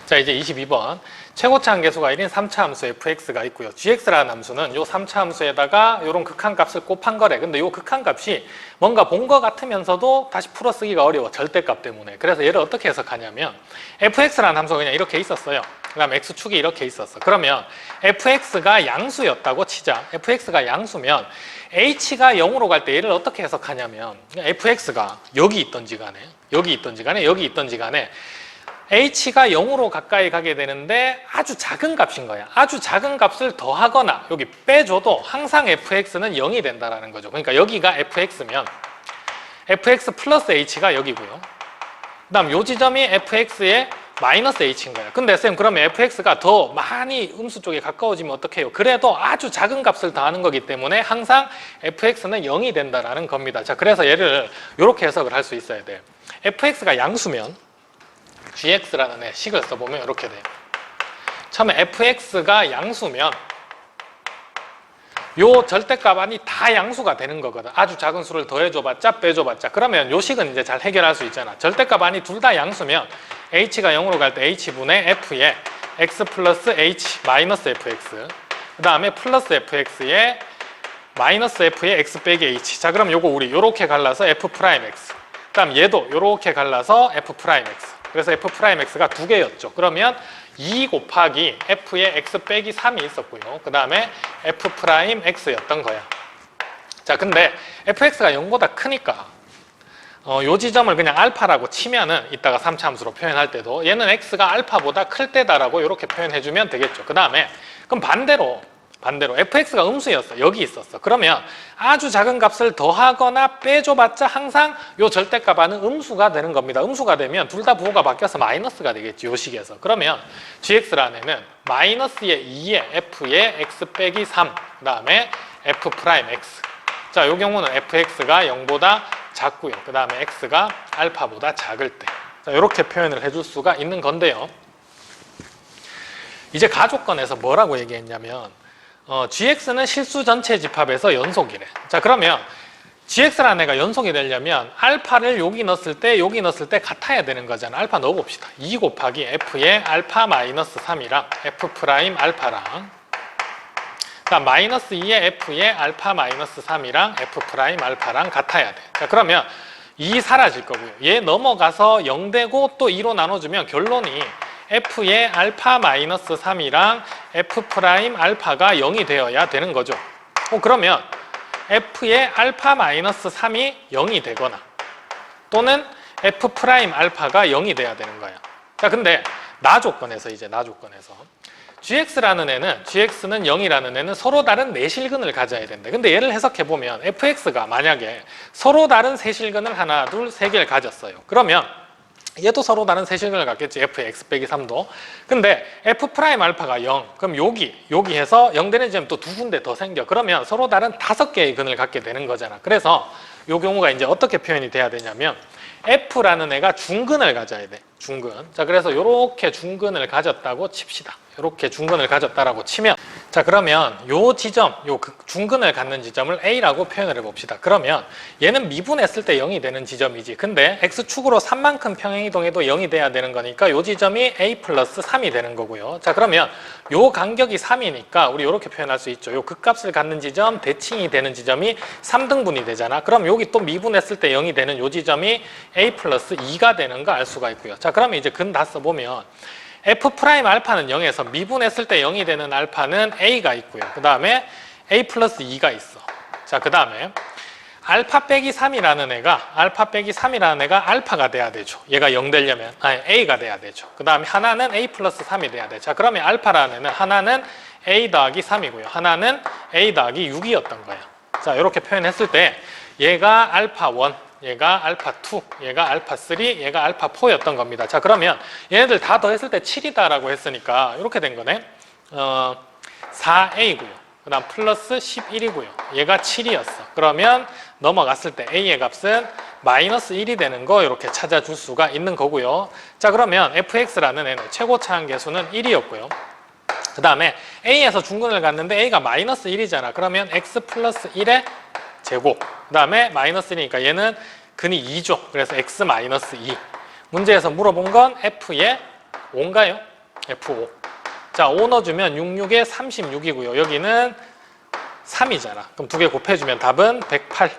자, 이제 22번. 최고차 함계수가 1인 3차 함수 fx가 있고요. gx라는 함수는 요 3차 함수에다가 요런 극한값을 곱한 거래. 근데 요 극한값이 뭔가 본 거 같으면서도 다시 풀어쓰기가 어려워. 절대값 때문에. 그래서 얘를 어떻게 해석하냐면 fx라는 함수가 그냥 이렇게 있었어요. 그 다음 x축이 이렇게 있었어. 그러면 fx가 양수였다고 치자. fx가 양수면 h가 0으로 갈 때 얘를 어떻게 해석하냐면 fx가 여기 있던지 간에 h가 0으로 가까이 가게 되는데 아주 작은 값인 거야. 아주 작은 값을 더하거나 여기 빼줘도 항상 fx는 0이 된다는 거죠. 그러니까 여기가 fx면 fx 플러스 h가 여기고요. 그 다음 요 지점이 fx의 마이너스 h인 거예요. 근데 쌤 그러면 fx가 더 많이 음수 쪽에 가까워지면 어떻게 해요? 그래도 아주 작은 값을 더하는 거기 때문에 항상 fx는 0이 된다라는 겁니다. 자, 그래서 얘를 이렇게 해석을 할 수 있어야 돼요. fx가 양수면 gx라는 애 식을 써보면 이렇게 돼요. 처음에 fx가 양수면 요 절대값 안이 다 양수가 되는 거거든. 아주 작은 수를 더해줘봤자 빼줘봤자. 그러면 요 식은 이제 잘 해결할 수 있잖아. 절대값 안이 둘 다 양수면 h가 0으로 갈 때 h분의 f에 x 플러스 h 마이너스 fx, 그 다음에 플러스 fx에 마이너스 f에 x 빼기 h. 자, 그럼 요거 우리 요렇게 갈라서 f 프라임 x, 그 다음 얘도 요렇게 갈라서 f 프라임 x. 그래서 f 프라임 x가 두 개였죠. 그러면 2 곱하기 f에 x 빼기 3이 있었고요. 그 다음에 f 프라임 x였던 거야. 자, 근데 fx가 0보다 크니까 요 지점을 그냥 알파라고 치면은 이따가 3차 함수로 표현할 때도 얘는 x가 알파보다 클 때다라고 이렇게 표현해주면 되겠죠. 그 다음에 그럼 반대로 fx가 음수였어. 여기 있었어. 그러면 아주 작은 값을 더하거나 빼줘봤자 항상 요 절대값 안은 음수가 되는 겁니다. 음수가 되면 둘 다 부호가 바뀌어서 마이너스가 되겠지. 요 식에서. 그러면 gx라는 애는 마이너스의 2에 f에 x 빼기 3, 그 다음에 f 프라임 x. 자, 요 경우는 fx가 0보다 작고요. 그 다음에 x가 알파보다 작을 때. 자, 이렇게 표현을 해줄 수가 있는 건데요. 이제 가족권에서 뭐라고 얘기했냐면 gx는 실수 전체 집합에서 연속이래. 자, 그러면 gx라는 애가 연속이 되려면 알파를 여기 넣었을 때 여기 넣었을 때 같아야 되는 거잖아. 알파 넣어봅시다. 2 곱하기 f에 알파 마이너스 3이랑 f 프라임 알파랑, 그다음 마이너스 2의 f에 알파 마이너스 3이랑 f 프라임 알파랑 같아야 돼. 자, 그러면 2 사라질 거고요. 얘 넘어가서 0 되고 또 2로 나눠주면 결론이 f의 알파 마이너스 3이랑 f 프라임 알파가 0이 되어야 되는 거죠. 그러면 f의 알파 마이너스 3이 0이 되거나 또는 f 프라임 알파가 0이 돼야 되는 거야. 자, 근데 나 조건에서 gx라는 애는, gx는 0이라는 애는 서로 다른 내실근을 가져야 된다. 근데 얘를 해석해보면 fx가 만약에 서로 다른 세실근을 하나, 둘, 세 개를 가졌어요. 그러면 얘도 서로 다른 세실근을 갖겠지. f의 x 빼기 3도. 근데 f 프라임 알파가 0. 그럼 여기 해서 0 되는 지점 또 두 군데 더 생겨. 그러면 서로 다른 5개의 근을 갖게 되는 거잖아. 그래서 이 경우가 이제 어떻게 표현이 돼야 되냐면 f라는 애가 중근을 가져야 돼. 중근. 자, 그래서 이렇게 중근을 가졌다고 칩시다. 이렇게 중근을 가졌다라고 치면, 자, 그러면 요 지점, 중근을 갖는 지점을 A라고 표현을 해봅시다. 그러면 얘는 미분했을 때 0이 되는 지점이지. 근데 X축으로 3만큼 평행이동해도 0이 돼야 되는 거니까 요 지점이 A 플러스 3이 되는 거고요. 자, 그러면 요 간격이 3이니까 우리 이렇게 표현할 수 있죠. 요 극값을 갖는 지점, 대칭이 되는 지점이 3등분이 되잖아. 그럼 여기 또 미분했을 때 0이 되는 요 지점이 A 플러스 2가 되는 거 알 수가 있고요. 자, 그러면 이제 근 다 써보면 f 프라임 알파는 0에서 미분했을 때 0이 되는 알파는 a가 있고요. 그 다음에 a 플러스 2가 있어. 자, 그 다음에 알파 빼기 3이라는 애가 알파가 돼야 되죠. 얘가 0 되려면 a가 돼야 되죠. 그 다음에 하나는 a 플러스 3이 돼야 돼. 자, 그러면 알파라는 애는 하나는 a 더하기 3이고요. 하나는 a 더하기 6이었던 거예요. 자, 이렇게 표현했을 때 얘가 알파 1, 얘가 알파 2, 얘가 알파 3, 얘가 알파 4였던 겁니다. 자, 그러면 얘네들 다 더했을 때 7이다라고 했으니까 이렇게 된 거네. 4a고요. 그 다음 플러스 11이고요. 얘가 7이었어. 그러면 넘어갔을 때 a의 값은 마이너스 1이 되는 거 이렇게 찾아줄 수가 있는 거고요. 자, 그러면 fx라는 애는 최고 차항계수는 1이었고요. 그 다음에 a에서 중근을 갔는데 a가 마이너스 1이잖아. 그러면 x 플러스 1의 제곱. 그 다음에 마이너스 1이니까 얘는 근이 2죠. 그래서 x 마이너스 2. 문제에서 물어본 건 f에 5인가요? f5. 자, 5 넣어주면 66에 36이고요. 여기는 3이잖아. 그럼 두 개 곱해주면 답은 108.